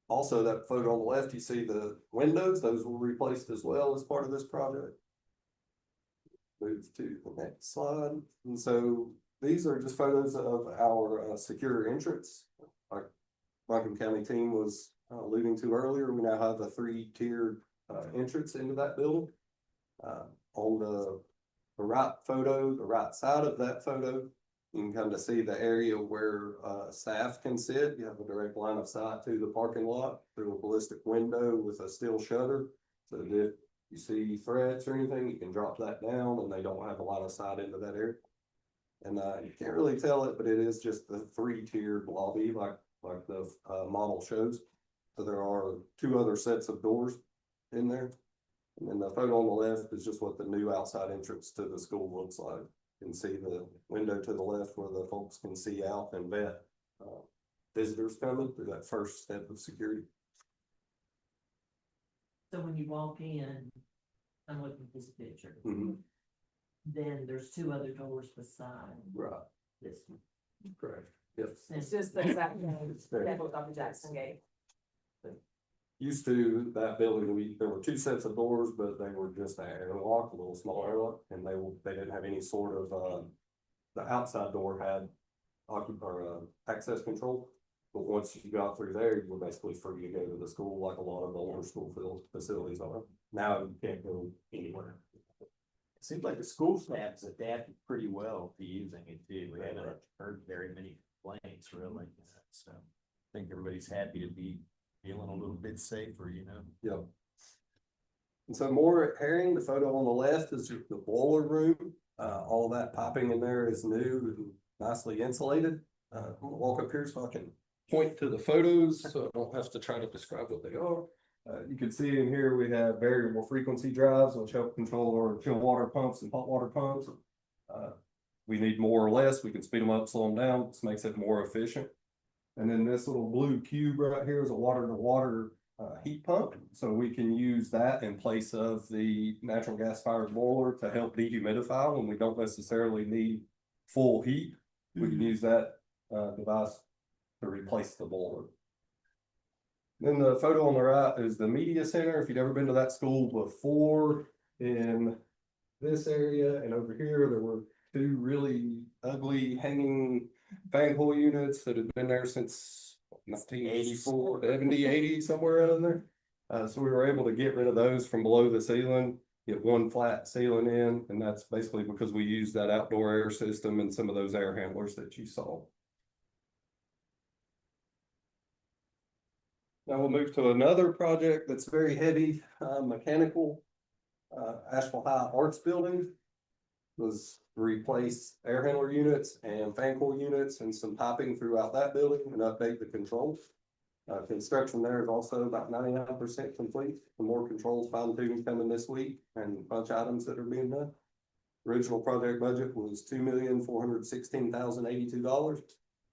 Also, that photo on the left, you see the windows, those were replaced as well as part of this project. Move to the next slide. And so these are just photos of our secure entrance. Like Buncombe County team was alluding to earlier, we now have a 3-tiered entrance into that building. On the right photo, the right side of that photo, you can kind of see the area where staff can sit. You have a direct line of sight to the parking lot through a ballistic window with a steel shutter. So that if you see threats or anything, you can drop that down and they don't have a line of sight into that area. And you can't really tell it, but it is just the 3-tiered lobby like the model shows. So there are 2 other sets of doors in there. And then the photo on the left is just what the new outside entrance to the school looks like. You can see the window to the left where the folks can see out and vet visitors coming through that first step of security. So when you walk in, I'm looking at this picture, Mhm. then there's 2 other doors beside Right, this one. correct. Yep. It's just the exact name It's very- that Dr. Jackson gave. Used to that building, there were 2 sets of doors, but they were just an airlock, a little small airlock, and they didn't have any sort of, the outside door had access control. But once you got through there, you were basically free to go to the school like a lot of the older school facilities are. Now you can't go anywhere. It seems like the school staff's adapted pretty well to using it too. We haven't heard very many complaints really. So I think everybody's happy to be feeling a little bit safer, you know? Yep. And so more at Herring, the photo on the left is just the boiler room. All that piping in there is new and nicely insulated. I'm gonna walk up here so I can point to the photos, so I don't have to try to describe what they are. You can see in here, we have variable frequency drives, which help control our chill water pumps and hot water pumps. We need more or less, we can speed them up, slow them down, this makes it more efficient. And then this little blue cube right here is a water to water heat pump. So we can use that in place of the natural gas fired boiler to help dehumidify when we don't necessarily need full heat. We can use that device to replace the boiler. Then the photo on the right is the media center. If you'd ever been to that school before, in this area and over here, there were 2 really ugly hanging fan coil units that had been there since 1984, 70, 80, somewhere around there. So we were able to get rid of those from below the ceiling, get one flat ceiling in, and that's basically because we used that outdoor air system and some of those air handlers that you saw. Now we'll move to another project that's very heavy, mechanical. Asheville High Arts Building was to replace air handler units and fan coil units and some piping throughout that building and update the controls. Construction there is also about 99% complete. The more controls fine tuned coming this week and a bunch of items that are being done. Original project budget was $2,416,082.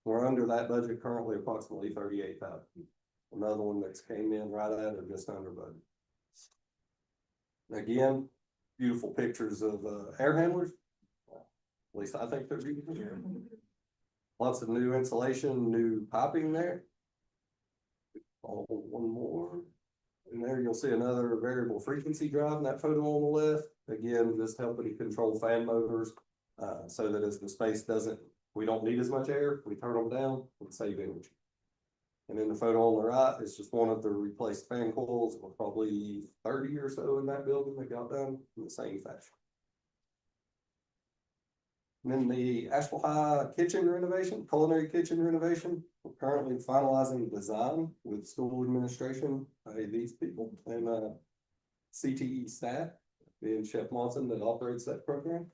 We're under that budget currently approximately $38,000. Another one that's came in right at or just under budget. Again, beautiful pictures of air handlers. At least I think they're beautiful. Lots of new insulation, new piping there. Oh, one more. And there you'll see another variable frequency drive in that photo on the left. Again, just helping control fan motors so that as the space we don't need as much air, we turn them down and save energy. And then the photo on the right is just one of the replaced fan coils, probably 30 or so in that building that got done in the same fashion. And then the Asheville High kitchen renovation, culinary kitchen renovation, we're currently finalizing design with school administration, these people and, CTE staff, being Chef Monson that operates that program.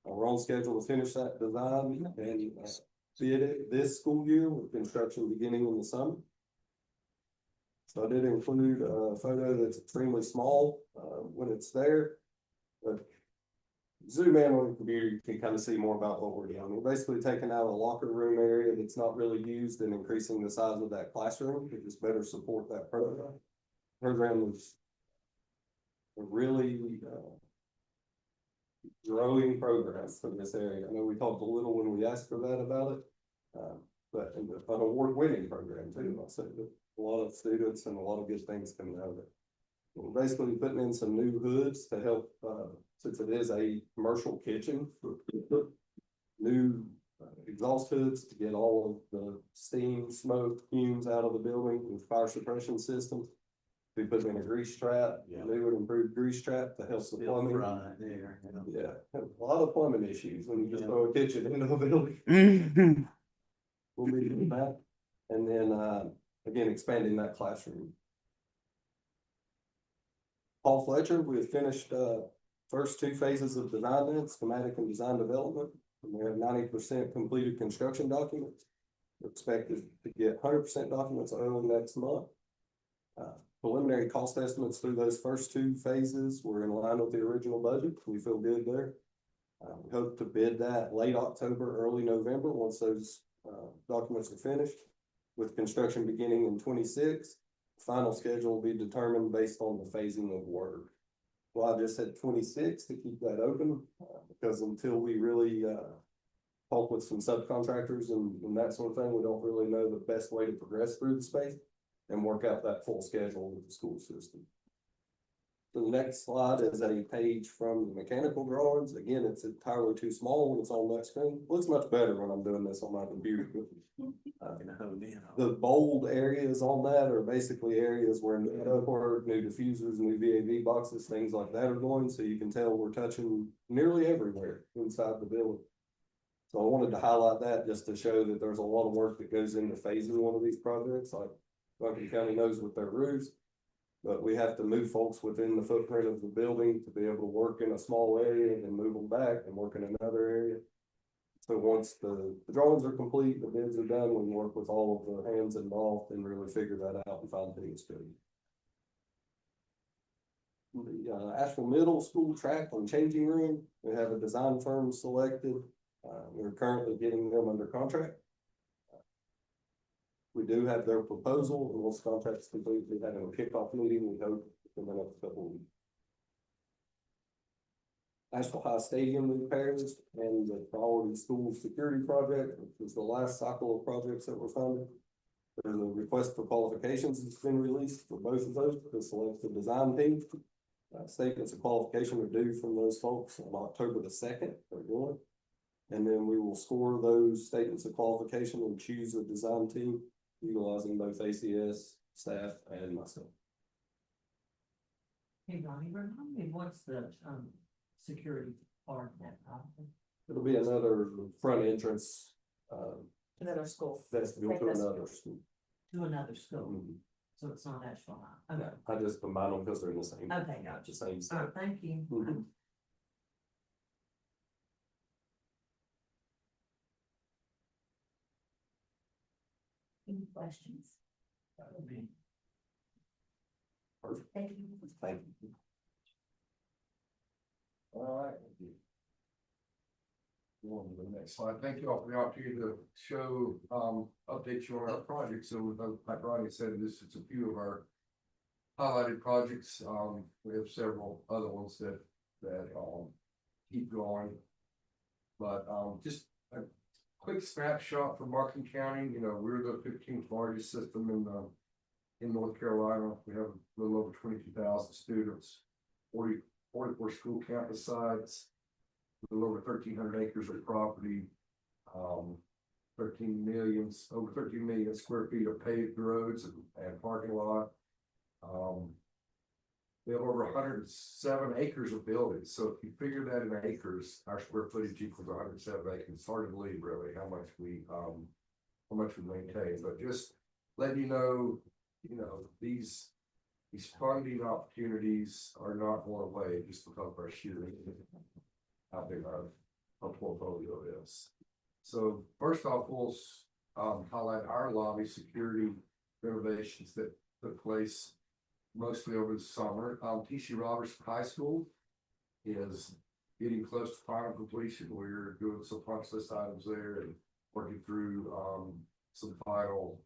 We're on schedule to finish that design and bid it this school year with construction beginning in the summer. So I did include a photo that's extremely small, when it's there, but zoom in on the computer, you can kind of see more about what we're doing. We're basically taking out a locker room area that's not really used and increasing the size of that classroom to just better support that program. Program is a really, growing program for this area. I know we talked a little when we asked for that about it. But an award-winning program too. I said a lot of students and a lot of good things coming out of it. We're basically putting in some new hoods to help, since it is a commercial kitchen. New exhaust hoods to get all of the steam, smoke, fumes out of the building with fire suppression systems. We put in a grease trap, new and improved grease trap to help the plumbing. Right there, Yeah, a lot of plumbing issues when you just throw a kitchen into a building. Mhm. We'll be doing that. And then, again, expanding that classroom. Paul Fletcher, we have finished, first two phases of design then, schematic and design development. And we have 90% completed construction documents. We're expected to get 100% documents early next month. Preliminary cost estimates through those first two phases were in line with the original budget. We feel good there. We hope to bid that late October, early November, once those documents are finished, with construction beginning in 26. Final schedule will be determined based on the phasing of work. Well, I just said 26 to keep that open, because until we really talk with some subcontractors and that sort of thing, we don't really know the best way to progress through the space and work out that full schedule with the school system. The next slide is a page from the mechanical drawings. Again, it's entirely too small when it's on that screen. Looks much better when I'm doing this on my computer. The bold areas on that are basically areas where new ductwork, new diffusers, new VAV boxes, things like that are going, so you can tell we're touching nearly everywhere inside the building. So I wanted to highlight that just to show that there's a lot of work that goes into phasing one of these projects, like Buncombe County knows with their roofs. But we have to move folks within the footprint of the building to be able to work in a small area and then move them back and work in another area. So once the drawings are complete, the bids are done, we work with all of the hands involved and really figure that out and find things good. The Asheville Middle School track and changing room, we have a design firm selected. We're currently getting them under contract. We do have their proposal, and once contract's complete, we have a kickoff meeting, we hope, in the next couple of weeks. Asheville High Stadium repairs and the priority school security project, which was the last cycle of projects that were funded. There's a request for qualifications that's been released for both of those to select the design team. Statements of qualification are due from those folks on October the 2nd. They're going. And then we will score those statements of qualification and choose a design team utilizing both ACS staff and myself. Hey, Ronnie, remind me, what's the, security part of that property? It'll be another front entrance, Another school. that's to go to another school. To another school, Mhm. so it's not Asheville High. Okay, I just combine them because they're in the same. okay, gotcha. The same All stuff. right, thank you. Mhm. Any questions? Perfect. Thank you. Thank you. All right. Go on to the next slide. Thank you all for the opportunity to show, update you on our projects. So like Ronnie said, this is a few of our highlighted projects. We have several other ones that keep going. But, just a quick snapshot for Buncombe County. You know, we're the 15th largest system in North Carolina. We have a little over 22,000 students, 44 school campus sites, a little over 1,300 acres of property, over 13 million square feet of paved roads and parking lot. We have over 107 acres of buildings, so if you figure that in acres, our square footage equals 107 acres. It's hard to believe really how much we maintain, but just letting you know, these funding opportunities are not going away just because of our sheer how big our portfolio is. So first off, we'll highlight our lobby security renovations that took place mostly over the summer. T.C. Robertson High School is getting close to final completion. We're doing some punch list items there and working through some final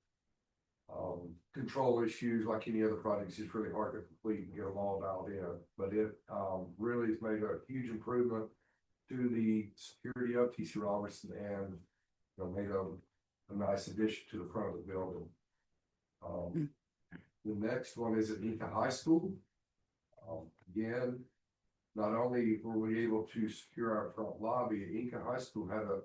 control issues. Like any other projects, it's really hard to complete and get them all dialed in, but it really has made a huge improvement to the security of T.C. Robertson and made a nice addition to the front of the building. The next one is at Inca High School. Again, not only were we able to secure our front lobby, Inca High School had a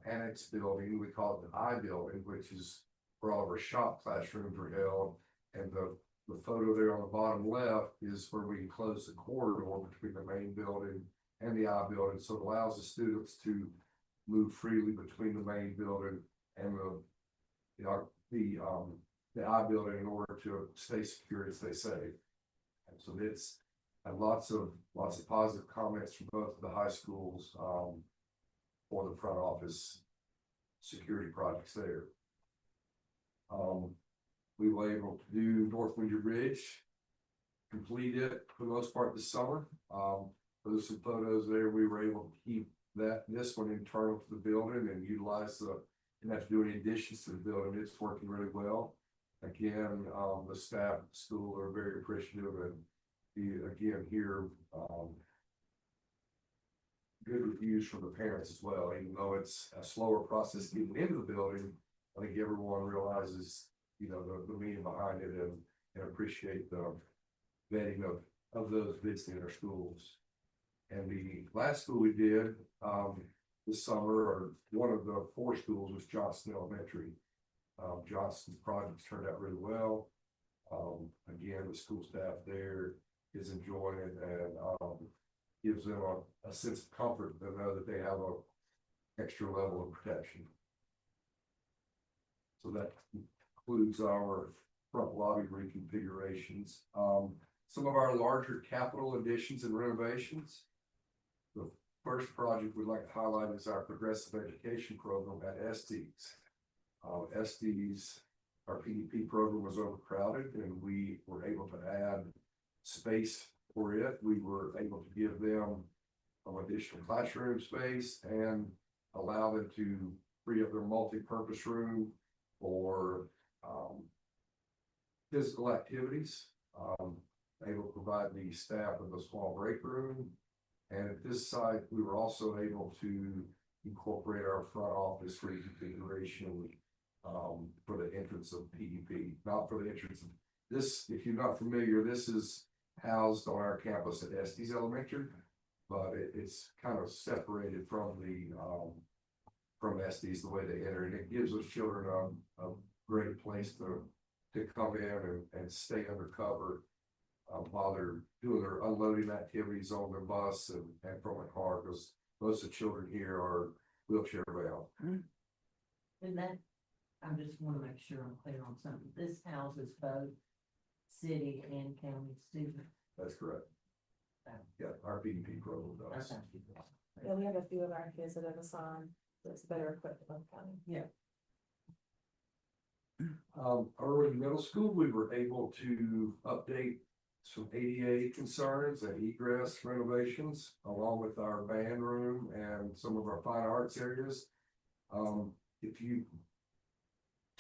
annex building, we call it the I building, which is where all of our shop classrooms are held. And the photo there on the bottom left is where we close the corridor between the main building and the I building. So it allows the students to move freely between the main building and the I building in order to stay secure and stay safe. And so it's had lots of positive comments from both of the high schools for the front office security projects there. We were able to do North Windsor Bridge, complete it for the most part this summer. There's some photos there. We were able to keep this one internal to the building and utilize didn't have to do any additions to the building. It's working really well. Again, the staff at the school are very appreciative, and again here good reviews from the parents as well. Even though it's a slower process getting into the building, I think everyone realizes the meaning behind it and appreciate the vetting of those visiting our schools. And the last school we did this summer, or one of the 4 schools, was Johnston Elementary. Johnston's projects turned out really well. Again, the school staff there is enjoying it and gives them a sense of comfort to know that they have an extra level of protection. So that includes our front lobby reconfigurations. Some of our larger capital additions and renovations. The first project we'd like to highlight is our progressive education program at Estes. Estes, our PDP program was overcrowded and we were able to add space for it. We were able to give them some additional classroom space and allow them to free up their multi-purpose room for physical activities. Able to provide the staff with a small break room. And at this site, we were also able to incorporate our front office reconfiguration for the entrance of PDP, not for the entrance of this. If you're not familiar, this is housed on our campus at Estes Elementary, but it's kind of separated from Estes the way they enter, and it gives those children a great place to come in and stay under cover while they're doing their unloading activities on their bus and from a car, because most of the children here are wheelchair bound. And that, I just want to make sure I'm clear on something. This houses both city and county students. That's correct. Yeah, our PDP program does. Okay. Yeah, we have a few of our kids that have assigned that's better equipped than county. Yeah. Early middle school, we were able to update some ADA concerns and egress renovations, along with our band room and some of our fine arts areas. To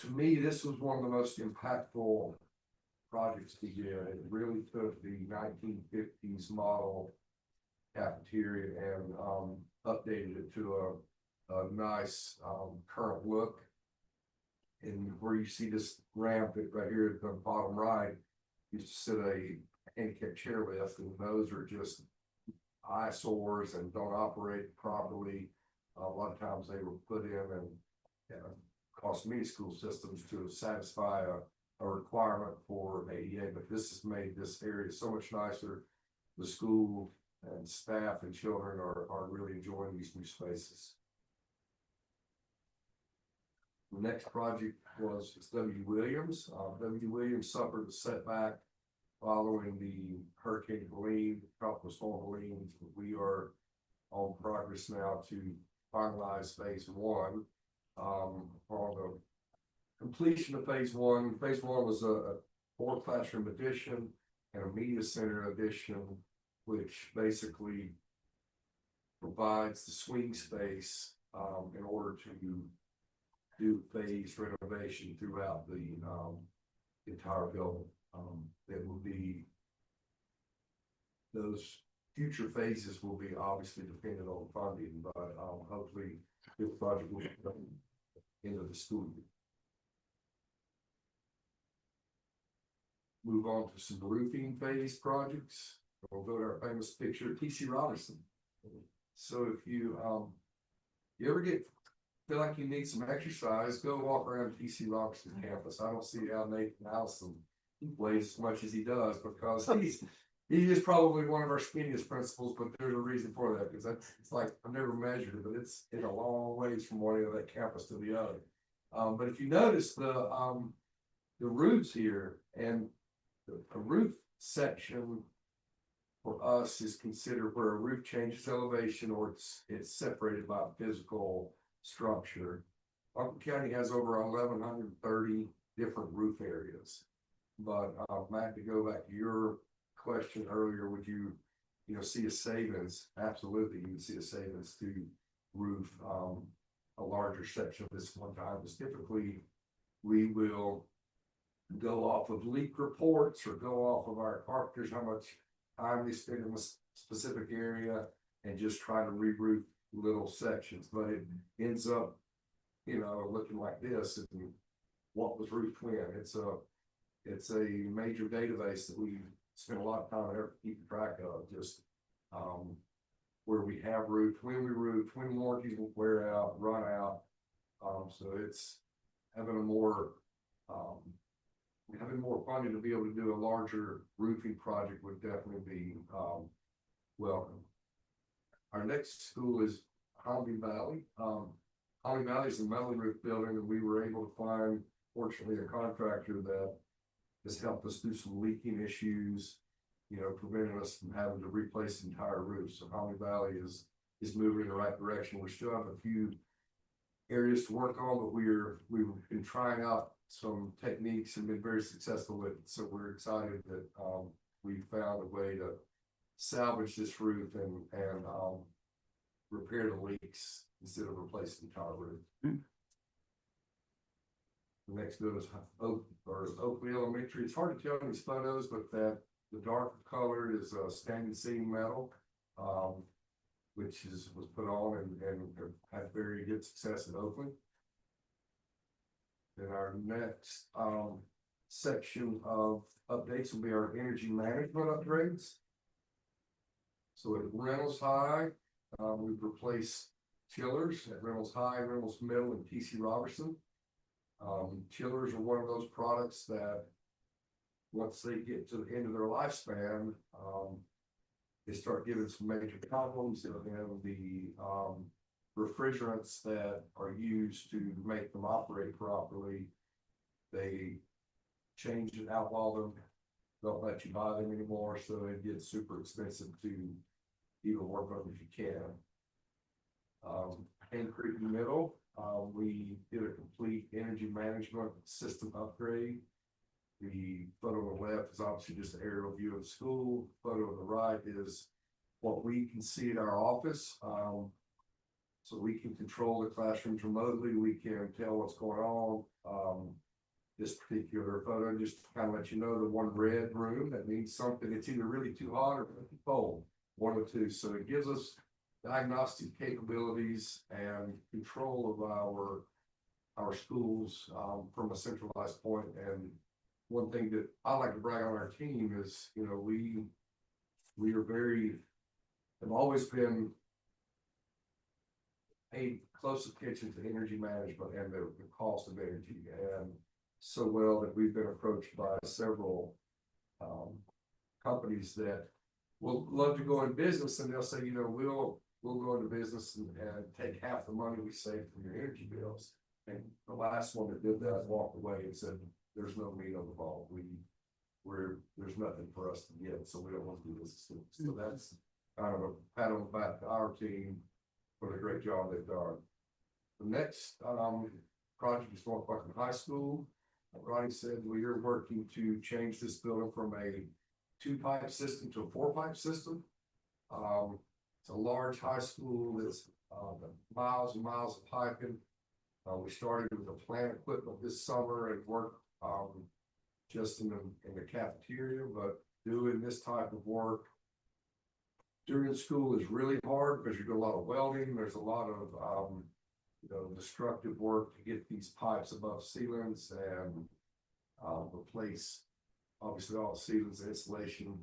me, this was one of the most impactful projects we did. It really took the 1950s model cafeteria and updated it to a nice current look. And where you see this ramp right here at the bottom right, used to sit a handicap chairlift, and those are just eyesores and don't operate properly. A lot of times they were put in and cost many school systems to satisfy a requirement for ADA, but this has made this area so much nicer. The school and staff and children are really enjoying these new spaces. The next project was W. Williams. W. Williams suffered a setback following the Hurricane Helene, Tropical Storm Helene. We are on progress now to finalize phase one. On the completion of phase one was a 4 classroom addition and a media center addition, which basically provides the swing space in order to do phase renovation throughout the entire building. That will be, those future phases will be obviously dependent on funding, but hopefully this project will be done into the school year. Move on to some roofing phase projects. We'll go to our famous picture, T.C. Robinson. So if you ever feel like you need some exercise, go walk around T.C. Robinson campus. I don't see how Nathan Allison weighs as much as he does, because he is probably one of our skinniest principals, but there's a reason for that, because it's like, I've never measured it, but it's in a long ways from one end of that campus to the other. But if you notice the roofs here, and a roof section for us is considered where a roof changes elevation or it's separated by a physical structure. Buncombe County has over 1,130 different roof areas. But Matt, to go back to your question earlier, would you see a savings? Absolutely, you would see a savings to roof a larger section of this one time. Because typically we will go off of leak reports or go off of our carpenters, how much time they spend in a specific area, and just try to re-roof little sections, but it ends up, looking like this. And what was roofed when? It's a major database that we spend a lot of time there keeping track of, just where we have roofed, when we roofed, when warranties will wear out, run out. So it's having more funding to be able to do a larger roofing project would definitely be welcome. Our next school is Holly Valley. Holly Valley is a metal roof building, and we were able to find, fortunately, a contractor that has helped us through some leaking issues, preventing us from having to replace the entire roof. So Holly Valley is moving in the right direction. We still have a few areas to work on, but we've been trying out some techniques and been very successful with it. So we're excited that we found a way to salvage this roof and repair the leaks instead of replacing the entire roof. The next goes Oakley Elementary. It's hard to tell in these photos, but the darker color is standing seam metal, which was put on and had very good success at Oakley. Then our next section of updates will be our energy management upgrades. So at Reynolds High, we've replaced chillers at Reynolds High, Reynolds Middle, and T.C. Robertson. Chillers are one of those products that once they get to the end of their lifespan, they start giving some major problems. And the refrigerants that are used to make them operate properly, they change and outlaw them, don't let you buy them anymore, so it gets super expensive to even work on if you can. Cane Creek Middle, we did a complete energy management system upgrade. The photo on the left is obviously just an aerial view of the school. Photo on the right is what we can see in our office. So we can control the classrooms remotely. We can tell what's going on. This particular photo just to kind of let you know, the one red room, that means something. It's either really too hot or really cold, one of the two. So it gives us diagnostic capabilities and control of our schools from a centralized point. And one thing that I like to brag on our team is, we are have always been paid close attention to energy management and the cost of energy. And so well that we've been approached by several, companies that will love to go in business, and they'll say, you know, we'll go into business and take half the money we save from your energy bills. And the last one that did that walked away and said, there's no meat on the bone. There's nothing for us to get, so we don't want to do this. So that's kind of a pat on the back to our team for the great job they've done. The next, project is North Buckham High School. Ronnie said we are working to change this building from a 2-pipe system to a 4-pipe system. It's a large high school that's, miles and miles of piping. We started with the plant equipment this summer and worked, just in the cafeteria, but doing this type of work during school is really hard because you do a lot of welding. There's a lot of, destructive work to get these pipes above ceilings and, replace obviously all the ceilings and insulation,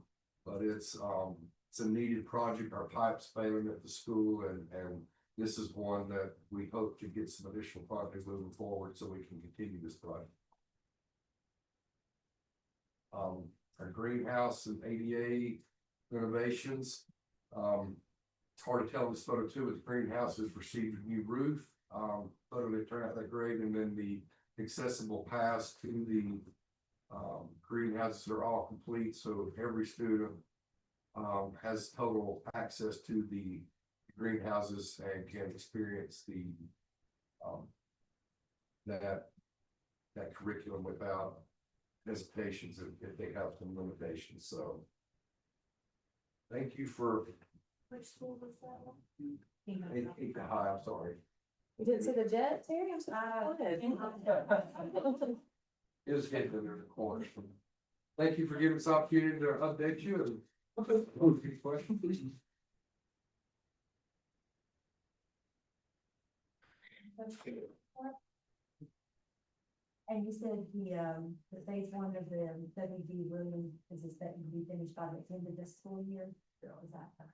but it's a needed project. Our pipes failing at the school, and this is one that we hope to get some additional funding moving forward so we can continue this project. Our greenhouse and ADA renovations. It's hard to tell in this photo too, but the greenhouse has received a new roof. Photo didn't turn out that great, and then the accessible paths to the greenhouses are all complete, so every student has total access to the greenhouses and can experience the that curriculum without hesitations if they have some limitations. So thank you for Which school was that one? Eka High, I'm sorry. You didn't see the jet, Terry? I'm so It was hidden in the corners. Thank you for giving us the opportunity to update you and questions, please. And you said the phase 1 of the WD room is expected to be finished by the end of this school year? Is that right?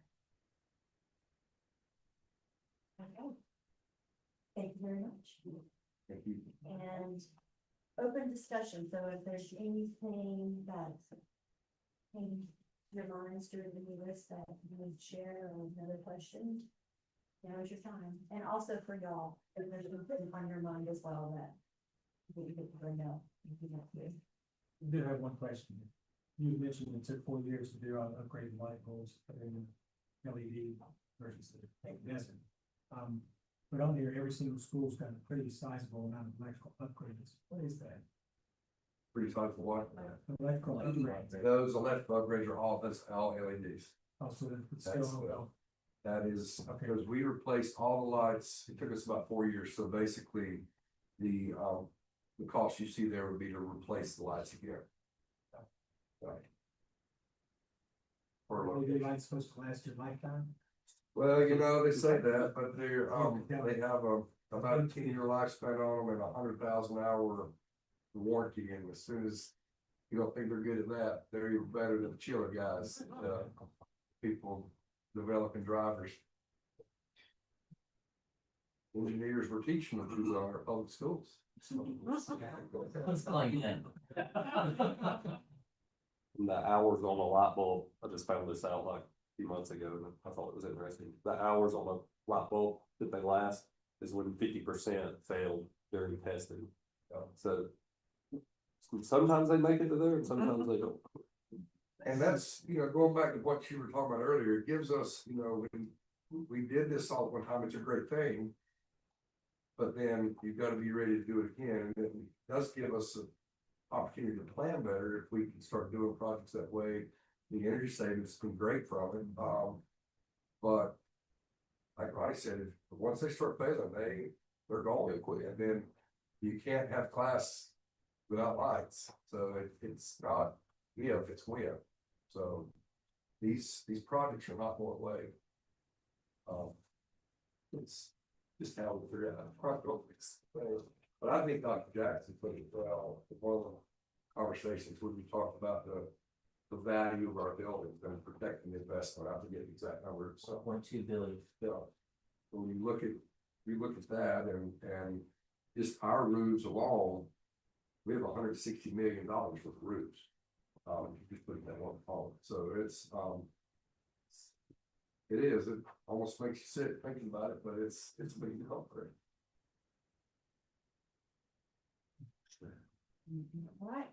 Okay. Thank you very much. Thank you. And open discussion, so if there's anything that came to your minds during the list that you would share or another question, now is your time. And also for y'all, if there's something on your mind as well that you could bring up. I did have one question. You mentioned it took 4 years to do upgraded light bulbs, in LED versus the incandescent. But on here, every single school's got a pretty sizable amount of electrical upgrades. What is that? Pretty sizable what? Electrical upgrades. Those electrical upgrades are all LEDs. Also, it's That's, still, That is, Okay. because we replaced all the lights, it took us about 4 years, so basically, the cost you see there would be to replace the lights again. Right. are LED lights supposed to last your lifetime? Well, they say that, but they're, they have about a 10-year lifespan on them and 100,000 hour warranty, and as soon as you don't think they're good at that, they're even better than the chiller guys, people developing drivers. Engineers were teaching them through our public schools. Let's claim that. The hours on the light bulb, I just found this out like a few months ago, and I thought it was interesting. The hours on the light bulb that they last is when 50% failed during testing. So sometimes they make it to there and sometimes they don't. And that's, going back to what you were talking about earlier, it gives us, when we did this all one time, it's a great thing. But then you've got to be ready to do it again, and it does give us an opportunity to plan better if we can start doing projects that way. The energy savings has been great from it, but like Ronnie said, once they start failing, they're gone quick, and then you can't have class without lights. So it's not if, it's when. So these projects are not going away. It's just how we figure out projects. But I think Dr. Jackson put it well. One of the conversations when we talked about the value of our buildings and protecting the investment. I forget the exact number. So 1.2 billion. when we look at that and just our roofs alone, we have $160 million for roofs. Just putting that one on, so it almost makes you sick thinking about it, but it's been helpful. All right.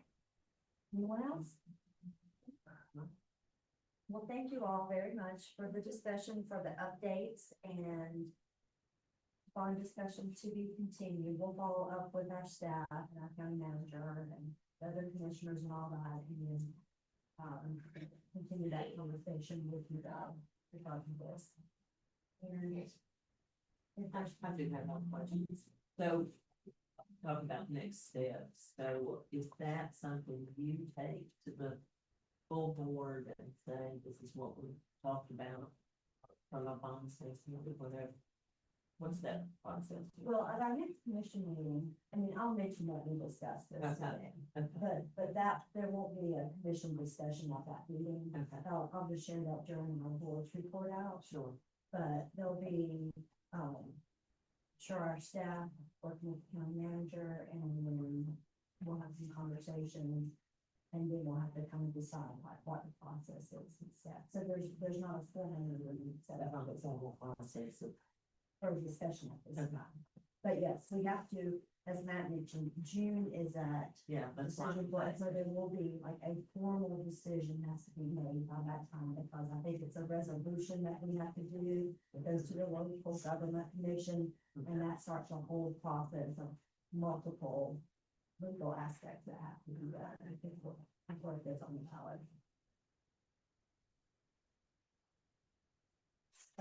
Anyone else? Well, thank you all very much for the discussion, for the updates, and fun discussion to be continued. We'll follow up with our staff and our county manager and the other commissioners and all that, and continue that conversation with you guys regarding this. And if there's- I do have one question. So, talk about next steps. So is that something you take to the full board and say, this is what we talked about? From a bond station or whatever? What's that process? Well, at our next commission meeting, I mean, I'll mention that we discussed this Okay. today. But that, there won't be a commission discussion at that meeting. Okay. I'll just share that during my board's report out, Sure. but there'll be, sure our staff working with the county manager, and then we'll have some conversations. And then we'll have to kind of decide like what the process is and stuff. So there's not a formal meeting set up Not a formal process of. for discussion at this Okay. time. But yes, we have to, as Matt mentioned, June is at Yeah, that's fine. decision, but so there will be like a formal decision has to be made by that time, because I think it's a resolution that we have to do. It goes to the local government commission, and that starts a whole process of multiple legal aspects that have to be done. I think before it goes on the ballot.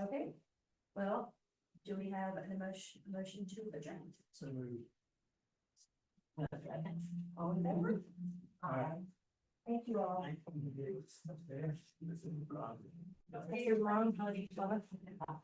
Okay, well, do we have an motion to adjourn? So moved. Okay. All in favor? Aye. Thank you all. This is the problem. Thank you, Ron.